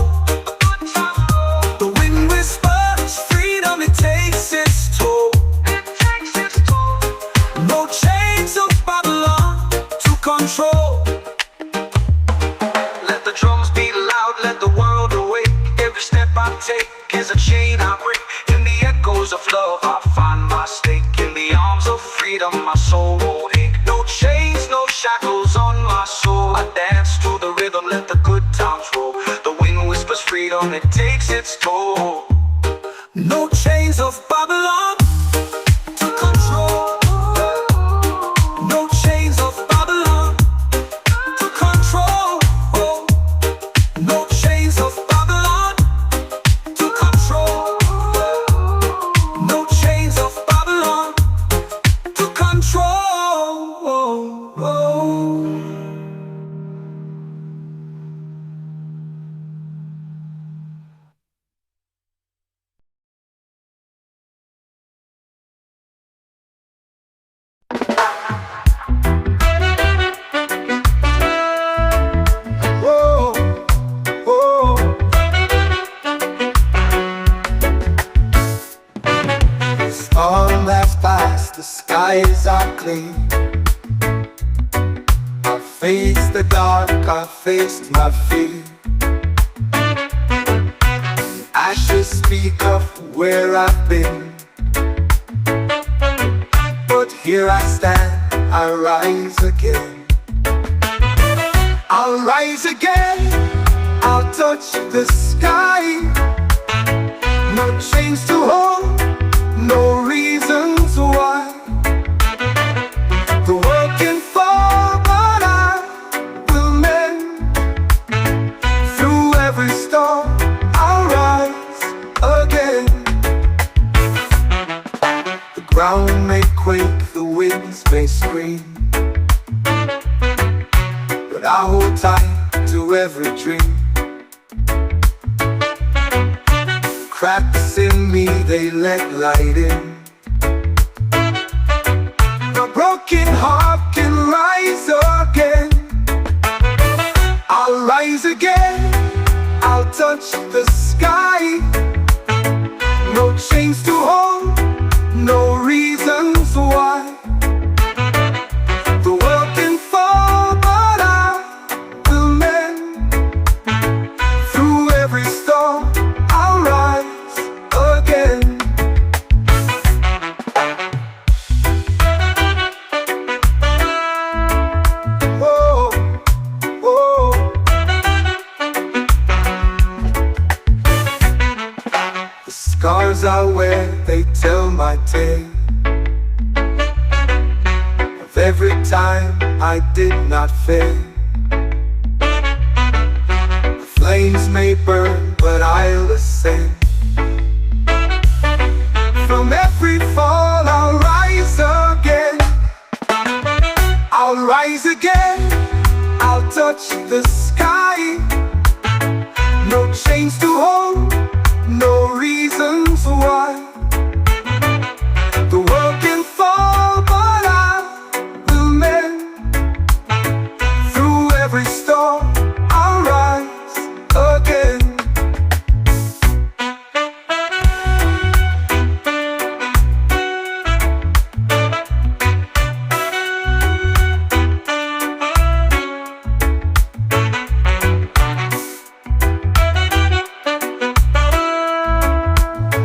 The wind whispers freedom, it takes its toll. No chains of Babylon to control. Let the drums beat loud, let the world awake. Every step I take is a chain I break. In the echoes of love, I find my stake. In the arms of freedom, my soul won't ache. No chains, no shackles on my soul. I dance to the rhythm, let the good times roll. The wind whispers freedom, it takes its toll. No chains of Babylon to control. No chains of Babylon to control. No chains of Babylon to control. No chains of Babylon to control. Whoa, whoa. The storm has passed, the skies are clean. I faced the dark, I faced my fear. Ashes speak of where I've been, but here I stand, I rise again. I'll rise again, I'll touch the sky. No chains to hold, no reasons why. The world can fall, but I will mend. Through every storm, I'll rise again. The ground may quake, the winds may scream, but I hold tight to every dream. Cracks in me, they let light in. A broken heart can rise again. I'll rise again, I'll touch the sky. No chains to hold, no reasons why. The world can fall, but I will mend. Through every storm, I'll rise again. Whoa, whoa. The scars I wear, they tell my tale of every time I did not fail. The flames may burn, but I'll ascend. From every fall, I'll rise again. I'll rise again, I'll touch the sky. No chains to hold, no reasons why. The world can fall, but I will mend. Through every storm, I'll rise again.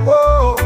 Whoa.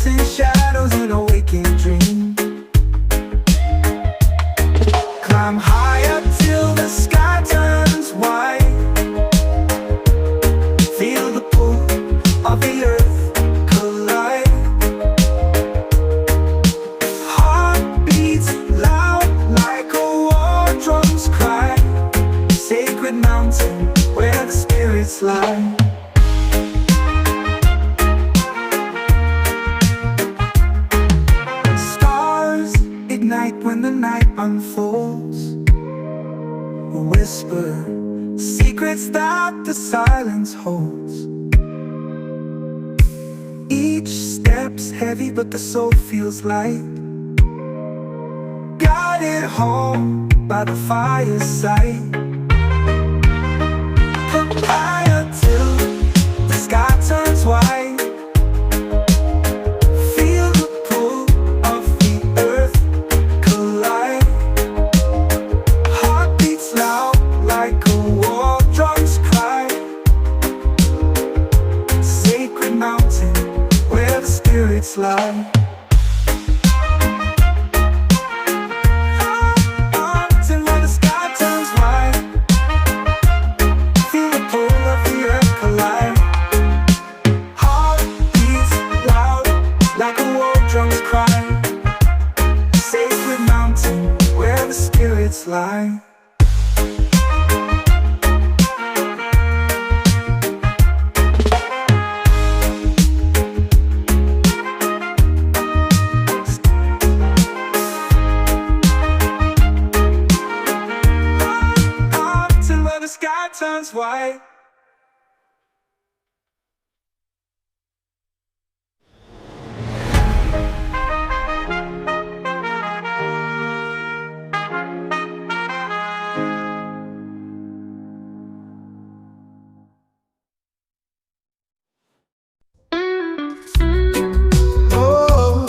chasing shadows in a waking dream. Climb higher till the sky turns white. Feel the pull of the earth collide. Heart beats loud like a war drum's cry. Sacred mountain where the spirits lie. Stars ignite when the night unfolds. Whisper secrets that the silence holds. Each step's heavy but the soul feels light. Guided home by the fireside. Higher till the sky turns white. Feel the pull of the earth collide. Heart beats loud like a war drum's cry. Sacred mountain where the spirits lie. Till when the sky turns white. Feel the pull of the earth collide. Heart beats loud like a war drum's cry. Sacred mountain where the spirits lie. Till when the sky turns white. Oh,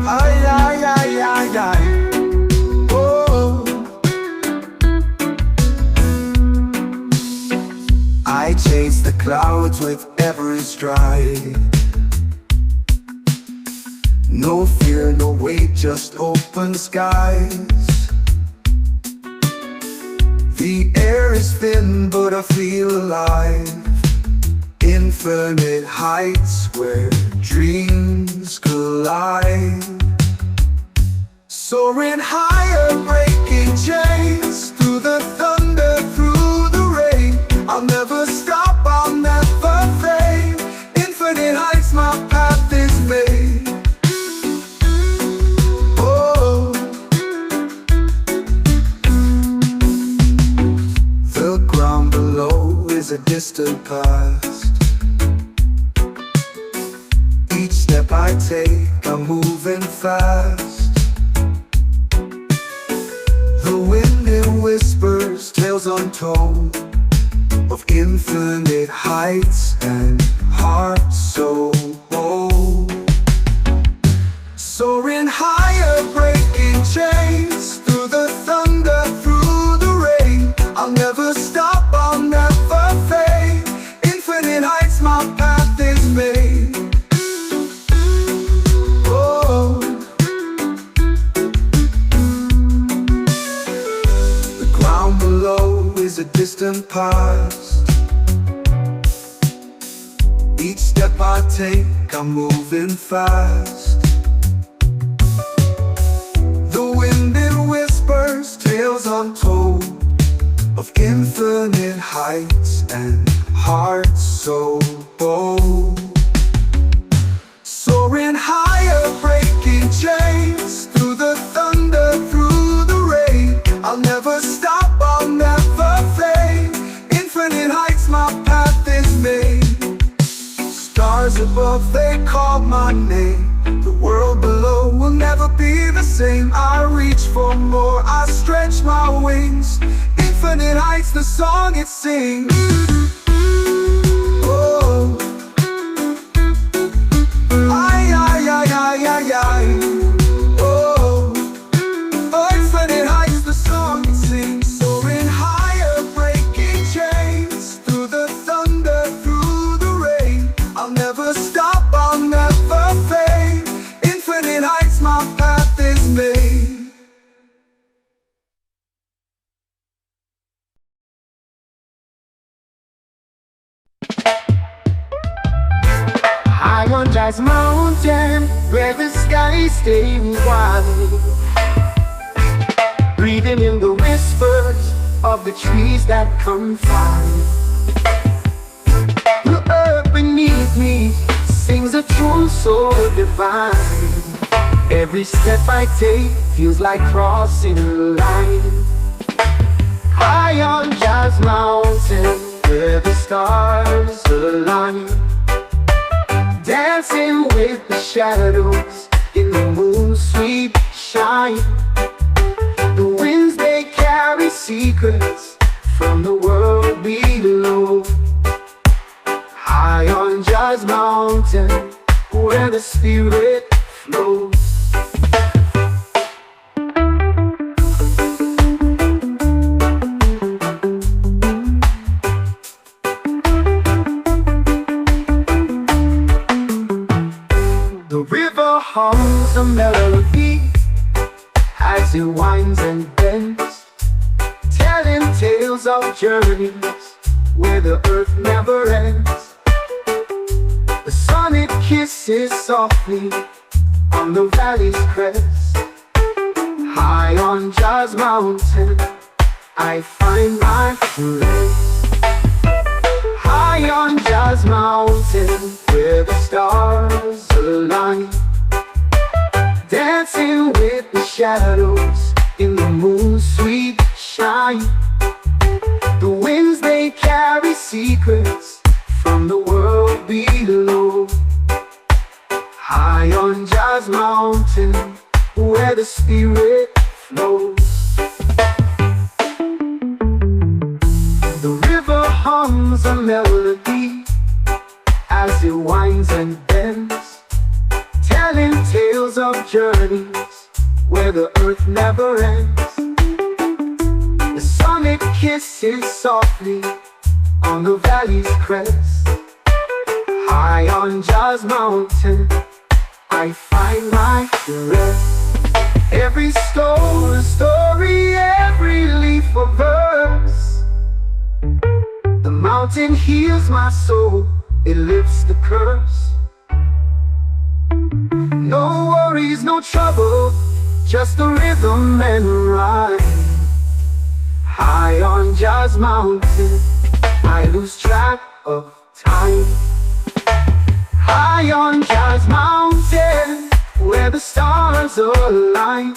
ay, ay, ay, ay, ay. Oh, I chase the clouds with every stride. No fear, no weight, just open skies. The air is thin, but I feel alive. Infinite heights where dreams collide. Soaring higher, breaking chains. Through the thunder, through the rain. I'll never stop, I'll never fade. Infinite heights, my path is made. Oh, the ground below is a distant past. Each step I take, I'm moving fast. The wind it whispers, tales untold, of infinite heights and hearts so bold. Soaring higher, breaking chains. Through the thunder, through the rain. I'll never stop, I'll never fade. Infinite heights, my path is made. Oh, the ground below is a distant past. Each step I take, I'm moving fast. The wind it whispers, tales untold, of infinite heights and hearts so bold. Soaring higher, breaking chains. Through the thunder, through the rain. I'll never stop, I'll never fade. Infinite heights, my path is made. Stars above, they call my name. The world below will never be the same. I reach for more, I stretch my wings. Infinite heights, the song it sings. Oh, ay, ay, ay, ay, ay, ay. Oh, oh, infinite heights, the song it sings. Soaring higher, breaking chains. Through the thunder, through the rain. I'll never stop, Ganja's mountain, where the sky stays wide. Breathing in the whispers of the trees that confide. The earth beneath me sings a tune so divine. Every step I take feels like crossing a line. High on Jazz Mountain, where the stars align. Dancing with the shadows in the moon's sweet shine. The winds, they carry secrets from the world below. High on Jazz Mountain, where the spirit flows. The river hums a melody as it winds and bends, telling tales of journeys where the earth never ends. The sun, it kisses softly on the valley's crest. High on Jazz Mountain, I find my rest. High on Jazz Mountain, where the stars align. Dancing with the shadows in the moon's sweet shine. The winds, they carry secrets from the world below. High on Jazz Mountain, where the spirit flows. The river hums a melody as it winds and bends, telling tales of journeys where the earth never ends. The sun, it kisses softly on the valley's crest. High on Jazz Mountain, I find my rest. Every stone a story, every leaf a verse. The mountain heals my soul, it lifts the curse. No worries, no trouble, just the rhythm and rhyme. High on Jazz Mountain, I lose track of time. High on Jazz Mountain, where the stars align.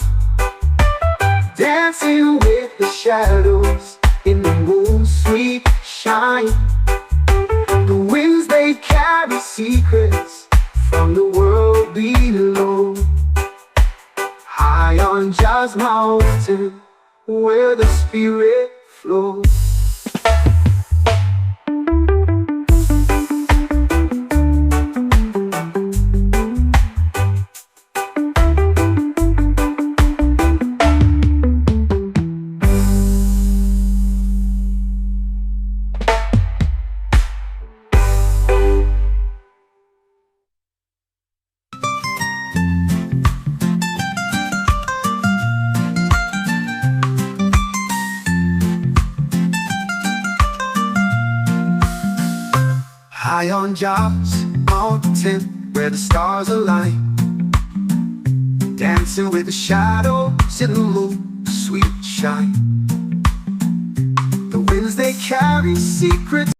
Dancing with the shadows in the moon's sweet shine. The winds, they carry secrets from the world below. High on Jazz Mountain, where the spirit flows. High on Jazz Mountain, where the stars align. Dancing with the shadows in the moon's sweet shine. The winds, they carry secrets.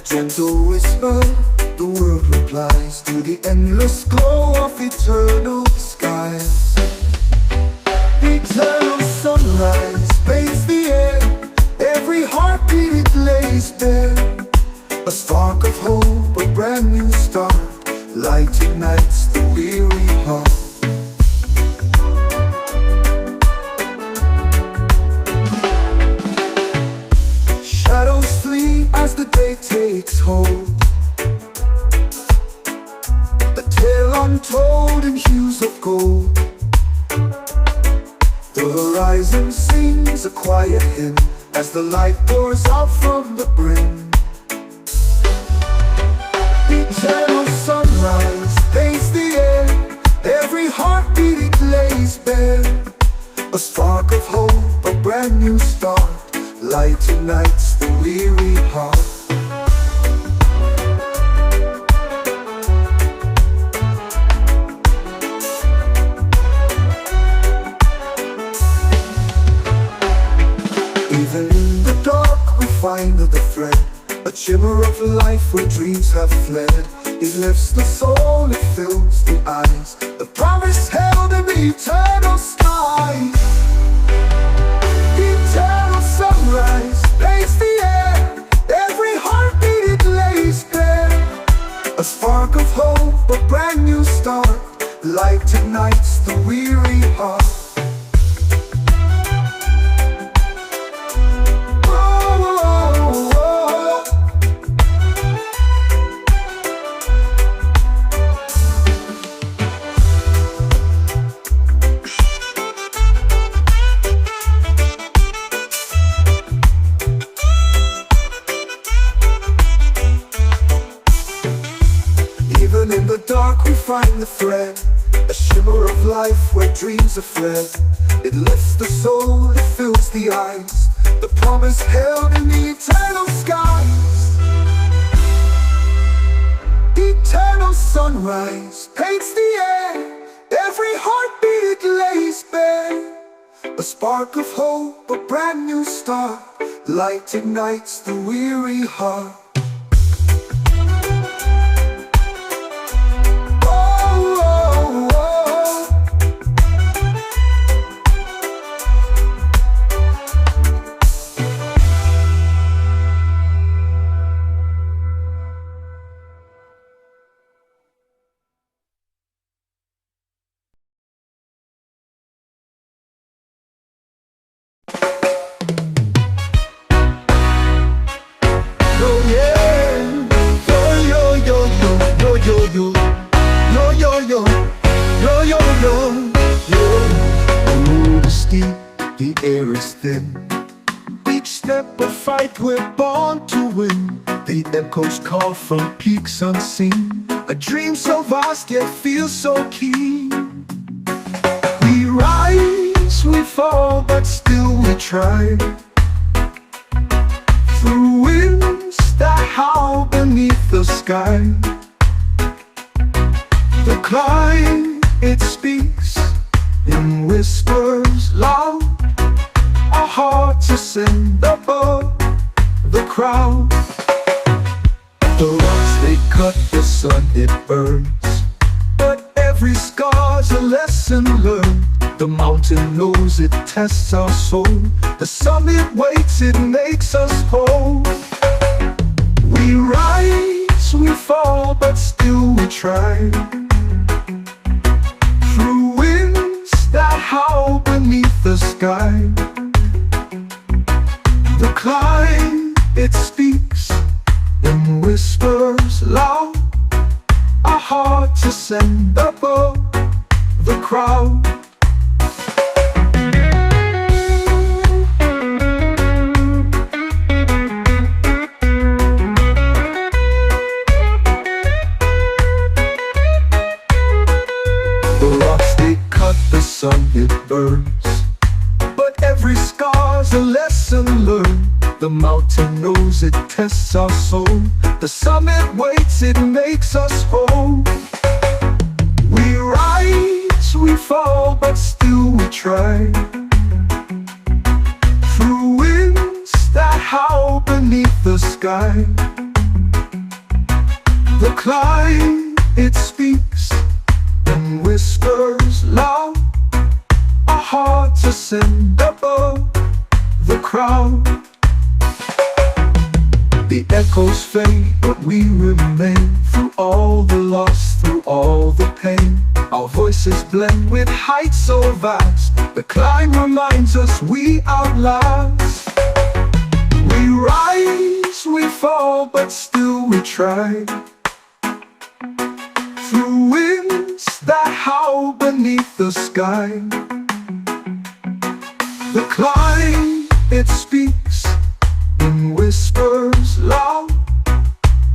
Gentle whisper, the world replies to the endless glow of eternal skies. Eternal sunrise bathes the air, every heartbeat it lays bare. A spark of hope, a brand new start, light ignites the weary heart. Shadows flee as the day takes hold. The tale untold golden hues of gold. The horizon sings a quiet hymn as the light pours out from the brim. Eternal sunrise paints the air, every heartbeat it lays bare. A spark of hope, a brand new start, light ignites the weary heart. Even in the dark we find the thread, a shimmer of life where dreams have fled. It lifts the soul, it fills the eyes, the promise held in the eternal sky. Eternal sunrise paints the air, every heartbeat it lays bare. A spark of hope, a brand new start, light ignites the weary heart. Even in the dark we find the thread, a shimmer of life where dreams are fled. It lifts the soul, it fills the eyes, the promise held in the eternal skies. Eternal sunrise paints the air, every heartbeat it lays bare. A spark of hope, a brand new start, light ignites the weary heart. The air is thin. Each step a fight, we're born to win. The echoes call from peaks unseen, a dream so vast yet feels so keen. We rise, we fall, but still we try. Through winds that howl beneath the sky, the climb, it speaks in whispers loud. Our hearts ascend above the crowd. The rocks they cut, the sun it burns, but every scar's a lesson learned. The mountain knows it tests our soul, the summit waits, it makes us whole. We rise, we fall, but still we try. Through winds that howl beneath the sky, the climb, it speaks in whispers loud. Our hearts ascend above the crowd. The rocks they cut, the sun it burns, but every scar's a lesson learned. The mountain knows it tests our soul, the summit waits, it makes us whole. We rise, we fall, but still we try. Through winds that howl beneath the sky, the climb, it speaks in whispers loud. Our hearts ascend above the crowd. The echoes fade, but we remain. Through all the loss, through all the pain, our voices blend with heights so vast. The climb reminds us we outlast. We rise, we fall, but still we try. through winds that howl beneath the sky. The climb, it speaks in whispers loud,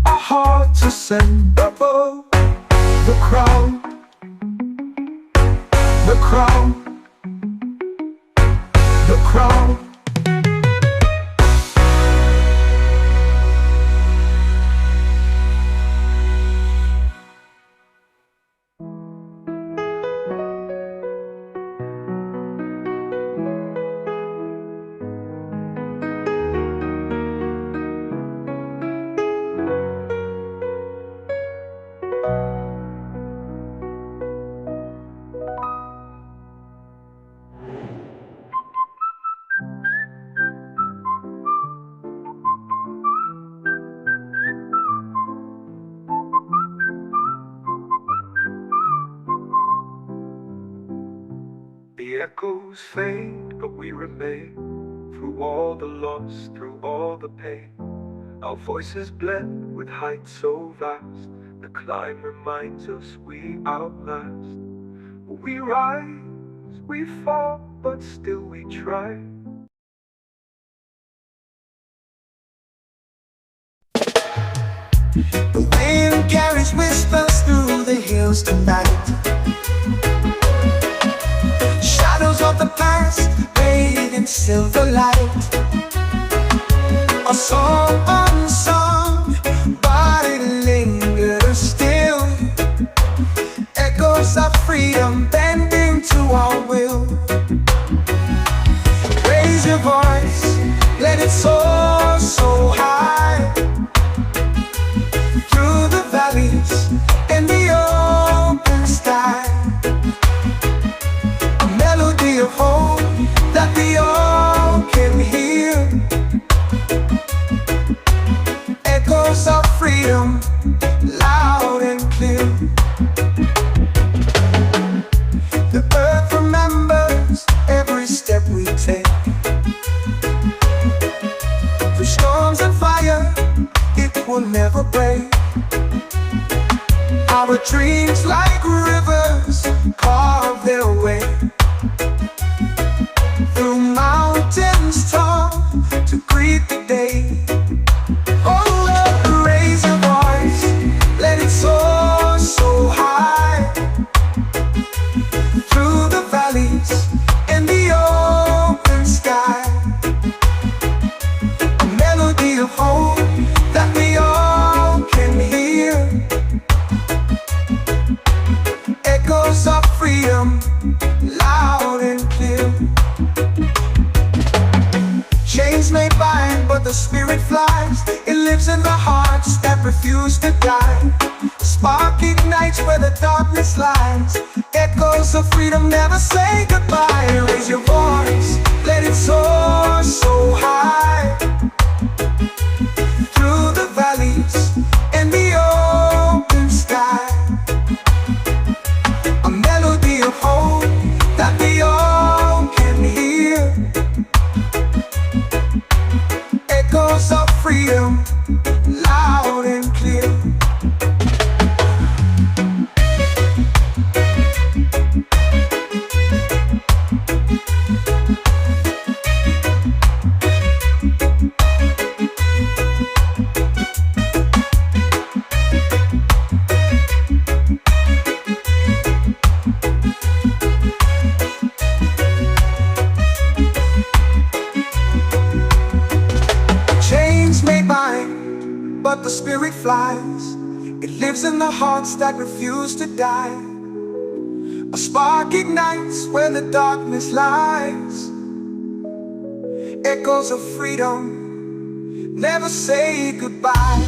a heart to send above. The crowd, the crowd, the crowd. The echoes fade, but we remain. Through all the loss, through all the pain, our voices blend with heights so vast. The climb reminds us we outlast. We rise, we fall, but still we try. The wind carries whispers through the hills tonight. Shadows of the past bathed in silver light. A song unsung, but it lingers still. Echoes of freedom bending to our will. Raise your voice, let it soar so high. Through the valleys and the open sky. A melody of hope that we all can hear. Echoes of freedom, loud and clear. The earth remembers every step we take. Through storms and fire, it will never break. Our dreams like rivers carve their way. Through mountains tall to greet the day. Oh Lord, raise your voice, let it soar so high. Through the valleys and the open sky. A melody of hope that we all can hear. Echoes of freedom, loud and clear. Chains may bind, but the spirit flies. It lives in the hearts that refuse to die. Spark ignites where the darkness lies. Echoes of freedom never say goodbye. Raise your voice, let it soar so high. Through the valleys and the open sky. A melody of hope that we all can hear. Echoes of freedom, loud and clear. But the spirit flies. It lives in the hearts that refuse to die. A spark ignites where the darkness lies. Echoes of freedom never say goodbye.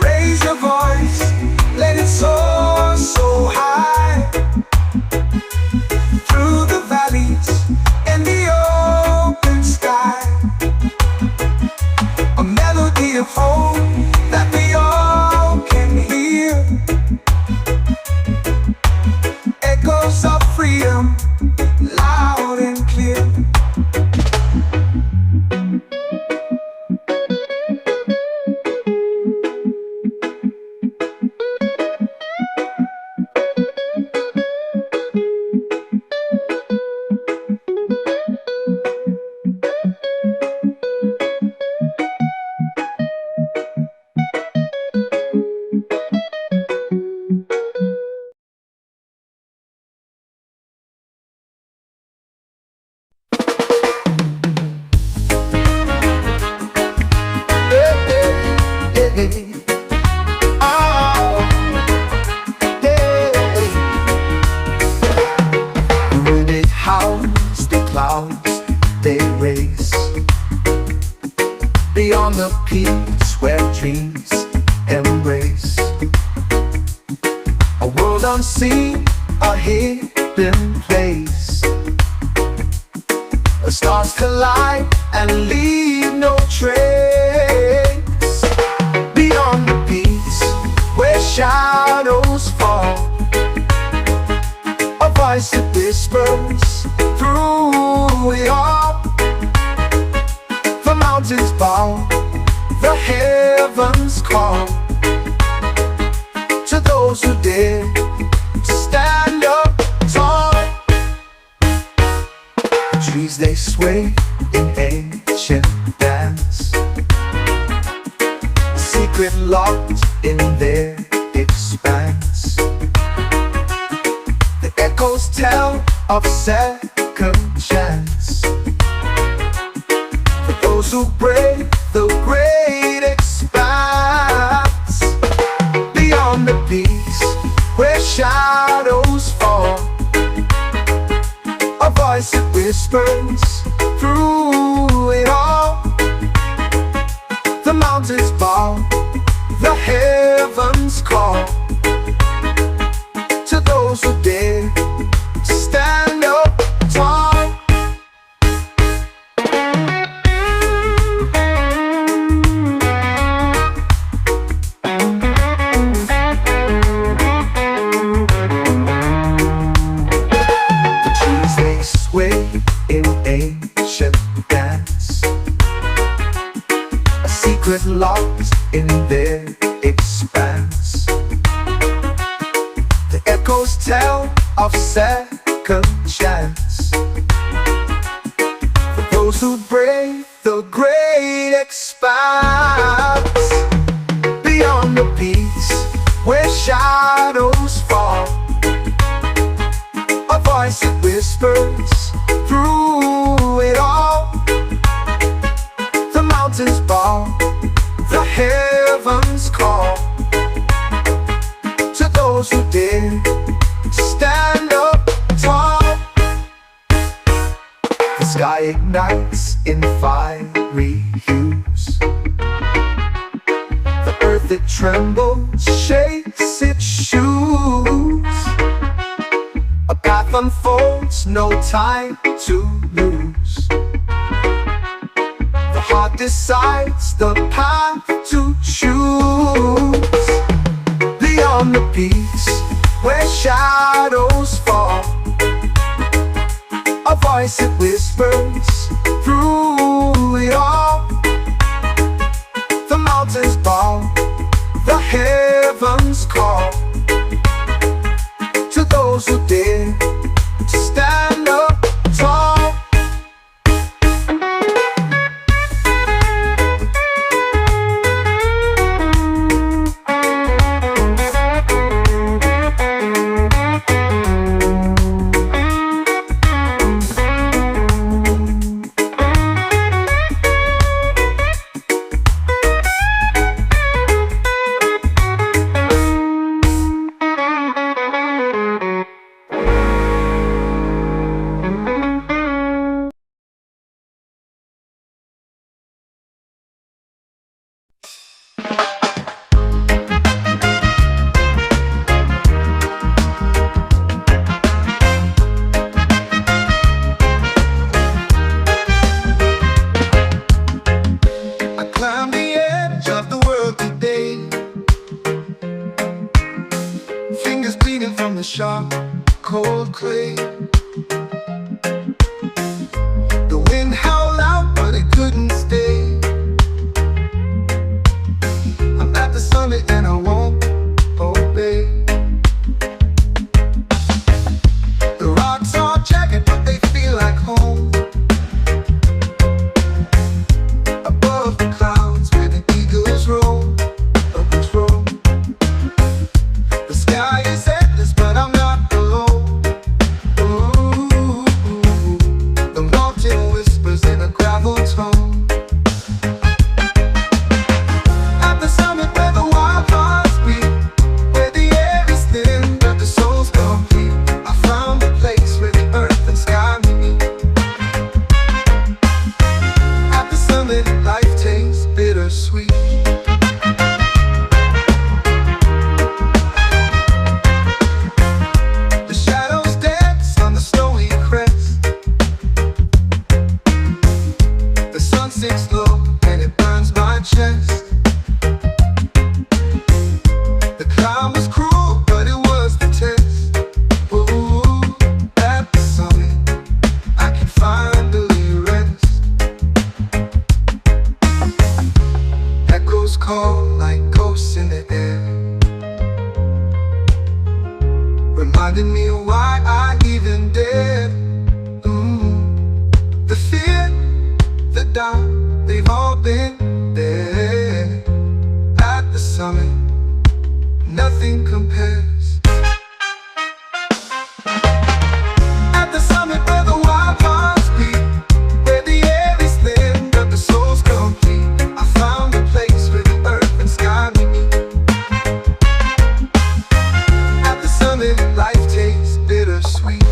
Raise your voice, let it soar so high. Through the valleys and the open sky. A melody of hope that we all can hear. they race beyond the peaks where dreams embrace. A world unseen, a hidden place. The stars collide and leave no trace. Beyond the peaks where shadows fall, a voice that whispers through it all. The mountains bow, the heavens call to those who dare to stand up tall. The trees they sway in ancient dance, a secret locked in their expanse. The echoes tell of second chance for those who brave the great expanse. Beyond the peaks where shadows fall, a voice that whispers through it all. The mountains bow, the heavens call to those who dare to stand up tall. In ancient dance, a secret locked in their expanse. The echoes tell of second chance for those who brave the great expanse. Beyond the peaks where shadows fall, a voice that whispers through it all. The mountains bow, the heavens call to those who dare to stand up tall. The sky ignites in fiery hues, the earth it trembles, shakes its shoes. A path unfolds, no time to lose. The heart decides the path to choose. Beyond the peaks where shadows fall, a voice that whispers through it all. The mountains bow, the heavens call to those who dare to stand up tall. Sharp, cold clay. The wind howled out, but it couldn't stay. I'm at the summit and I won't obey. The rocks are jagged, but they feel like home. Above the clouds where the eagles roam, roam. The sky is endless, but I'm not alone. music's low and it burns my chest. The climb was cruel, but it was the test. Ooh, at the summit, I can finally rest. Echoes call like ghosts in the air, reminding me of why I even dared. The fear, the doubt, they've all been there. At the summit, nothing compares. At the summit where the wild hearts beat, where the air is thin but the soul's complete, I found a place where the earth and sky meet. At the summit, life tastes bittersweet.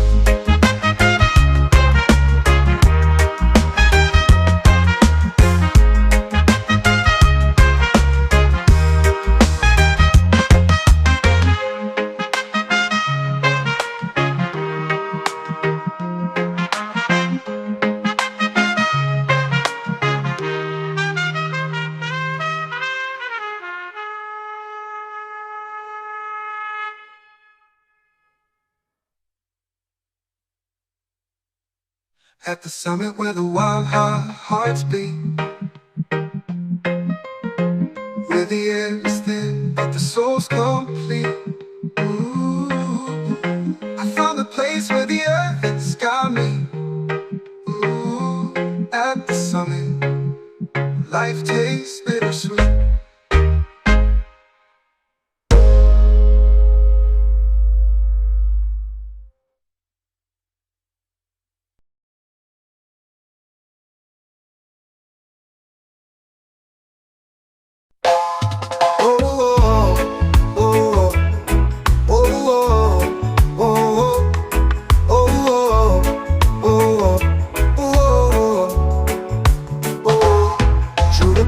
At the summit where the wild hearts beat, where the air is thin but the soul's complete. Ooh, I found a place where the earth and sky meet. Ooh, at the summit, life tastes bittersweet.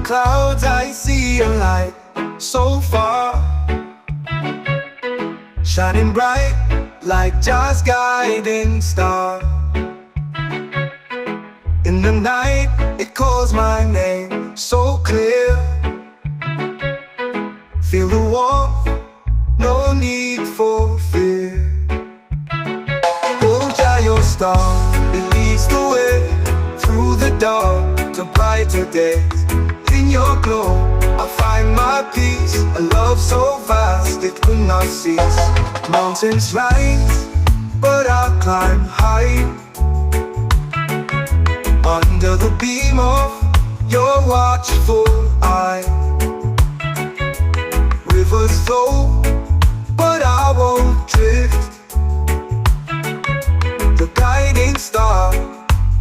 Clouds I see a light so far, shining bright like Jah's guiding star. In the night it calls my name so clear. Feel the warmth, no need for fear. Oh Jah, your star, it leads the way through the dark to brighter days. In your glow, I find my peace, a love so vast it will not cease. Mountains rise, but I'll climb high, under the beam of your watchful eye. Rivers flow, but I won't drift. The guiding star,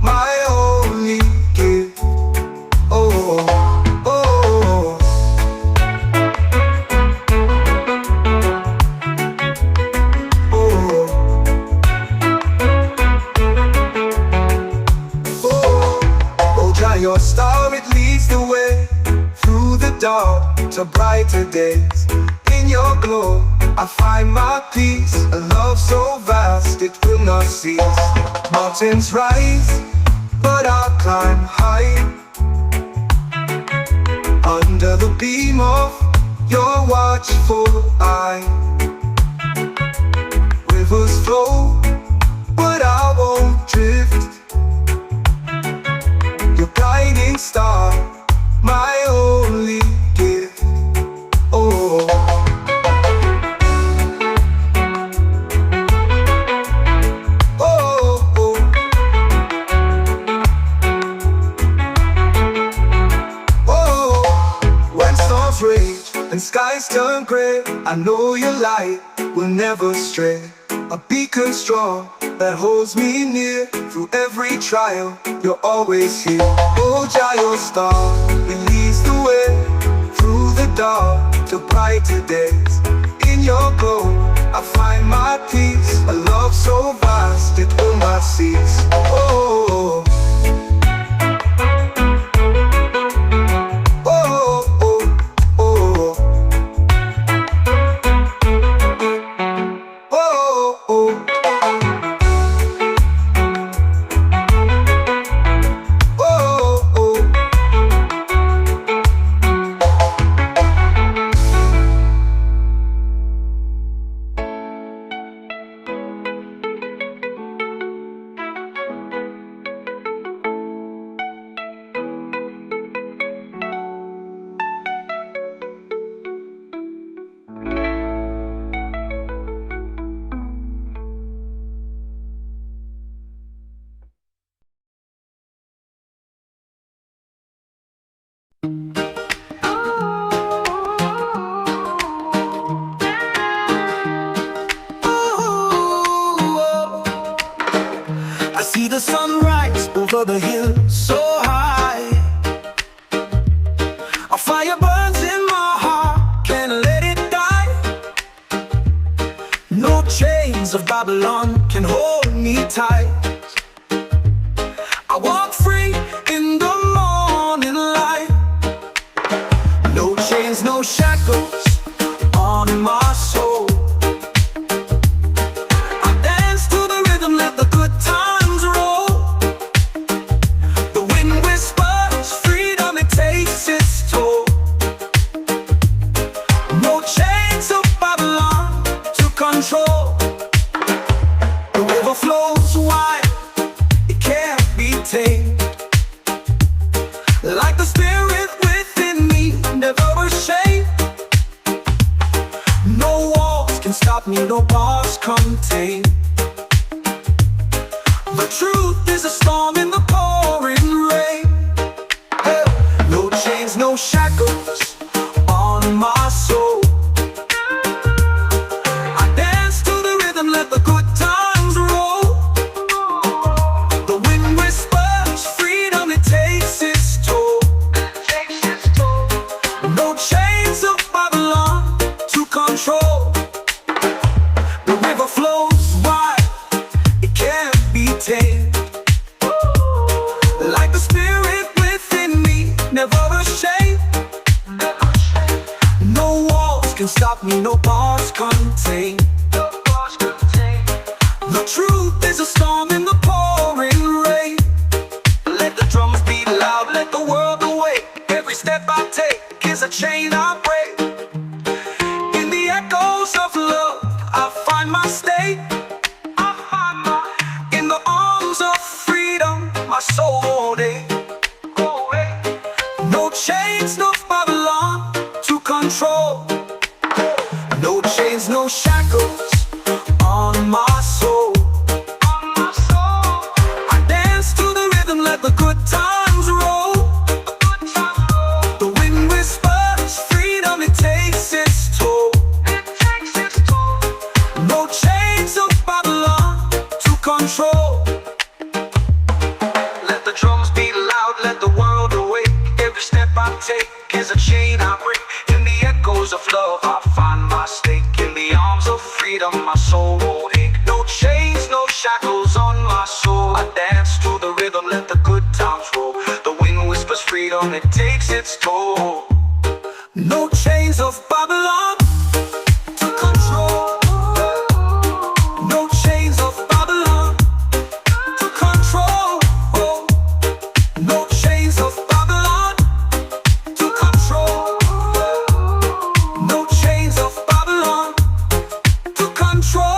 my only gift. Oh, your star, it leads the way through the dark to brighter days. In your glow, I find my peace, a love so vast it will not cease. Mountains rise, but I'll climb high, under the beam of your watchful eye. Rivers flow, but I won't drift. Your guiding star, my only gift. Oh, oh, oh. Oh, when storms rage and skies turn gray, I know your light will never stray. A beacon strong that holds me near through every trial. You're always here. Oh Jah, your star, it leads the way through the dark to brighter days. In your glow, I find my peace, a love so vast it will not cease. Oh, oh, oh, oh, oh, oh. over the hill so high. A fire burns in my heart, can't let it die. No chains of Babylon can hold me tight. I walk free in the morning light. No chains, no shackles on my soul. I dance to the rhythm, let the good times roll. The wind whispers freedom, it takes its toll. No chains of Babylon to control. The river flows wide, it can't be tamed. Like the spirit within me, never ashamed. No walls can stop me, no bars contain. The truth is a storm in the pouring rain. Hey. No chains, no shackles on my soul. I dance to the rhythm, let the good times roll. The wind whispers freedom, it takes its toll. No chains of Babylon to control. The river flows wide, it can't be tamed. Like the spirit within me, never ashamed. No walls can stop me, no bars contain. The truth is a storm in the pouring rain. Let the drums beat loud, let the world awake. Every step I take is a chain I break. In the echoes of love, I find my state. In the arms of freedom, my soul won't ache. No chains, no Babylon to control. No chains, no shackles on my soul. I dance to the rhythm, let the good times roll. The wind whispers freedom, it takes its toll. No chains of Babylon to control. Let the drums beat loud, let the world awake. Every step I take is a chain I break. In the echoes of love, I find my stake. In the arms of freedom, my soul won't ache. No chains, no shackles on my soul. I dance to the rhythm, let the good times roll. The wind whispers freedom, it takes its toll. No chains of Babylon to control. No chains of Babylon to control. No chains of Babylon to control. No chains of Babylon to control.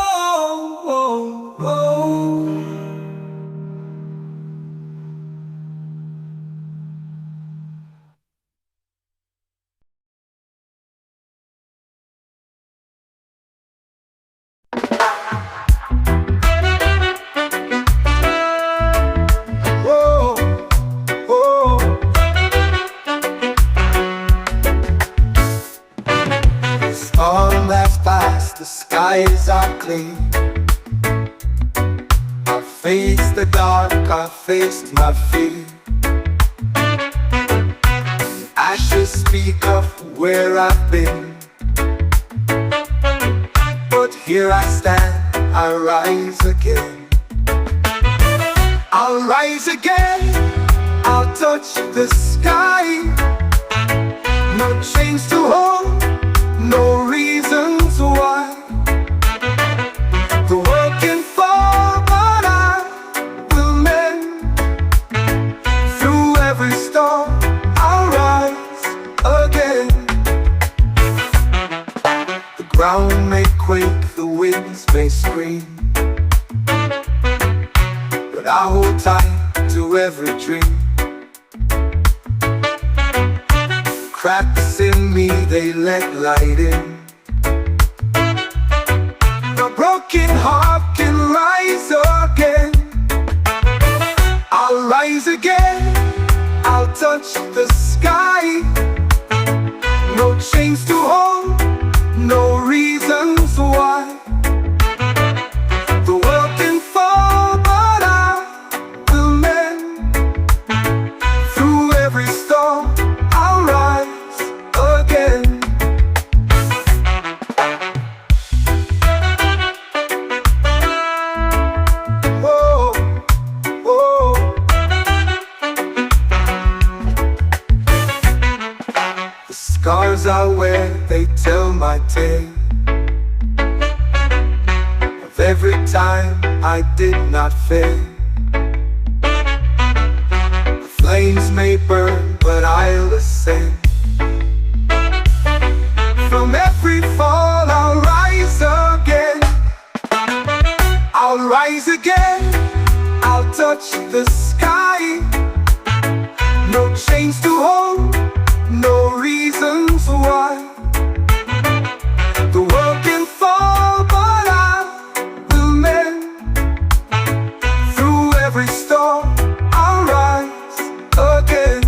Whoa, whoa. Storm has passed, the skies are clean. I faced the dark, I faced my fear. Ashes speak of where I've been, but here I stand, I rise again. I'll rise again, I'll touch the sky. No chains to hold, no reasons why. The world can fall, but I will mend. Through every storm, I'll rise again. The ground may quake, the winds may scream, but I hold tight to every dream. Cracks in me, they let light in. The broken heart can rise again. I'll rise again, I'll touch the sky. No chains to hold, no reasons why. The world can fall, but I will mend. Scars I wear, they tell my tale of every time I did not fail. The flames may burn, but I'll ascend. From every fall I'll rise again. I'll rise again. I'll touch the sky. No chains to hold, no reasons why. The world can fall, but I will mend. Through every storm I'll rise again.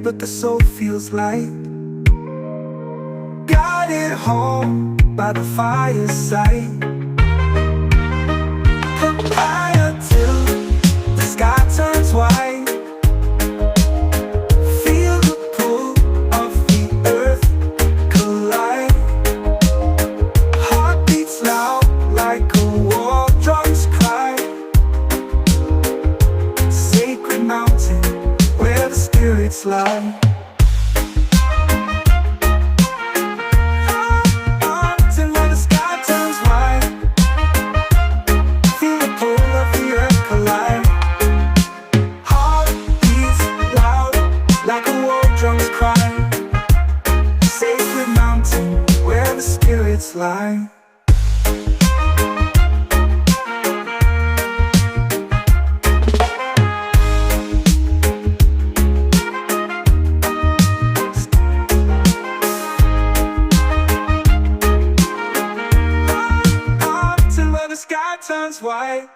But the soul feels light, guided home by the fireside. Papaya till the sky turns white. Feel the pull of the earth collide. Heart beats loud like a war drum's cry. Sacred mountain where the spirits lie. Lie. Till where the sky turns white.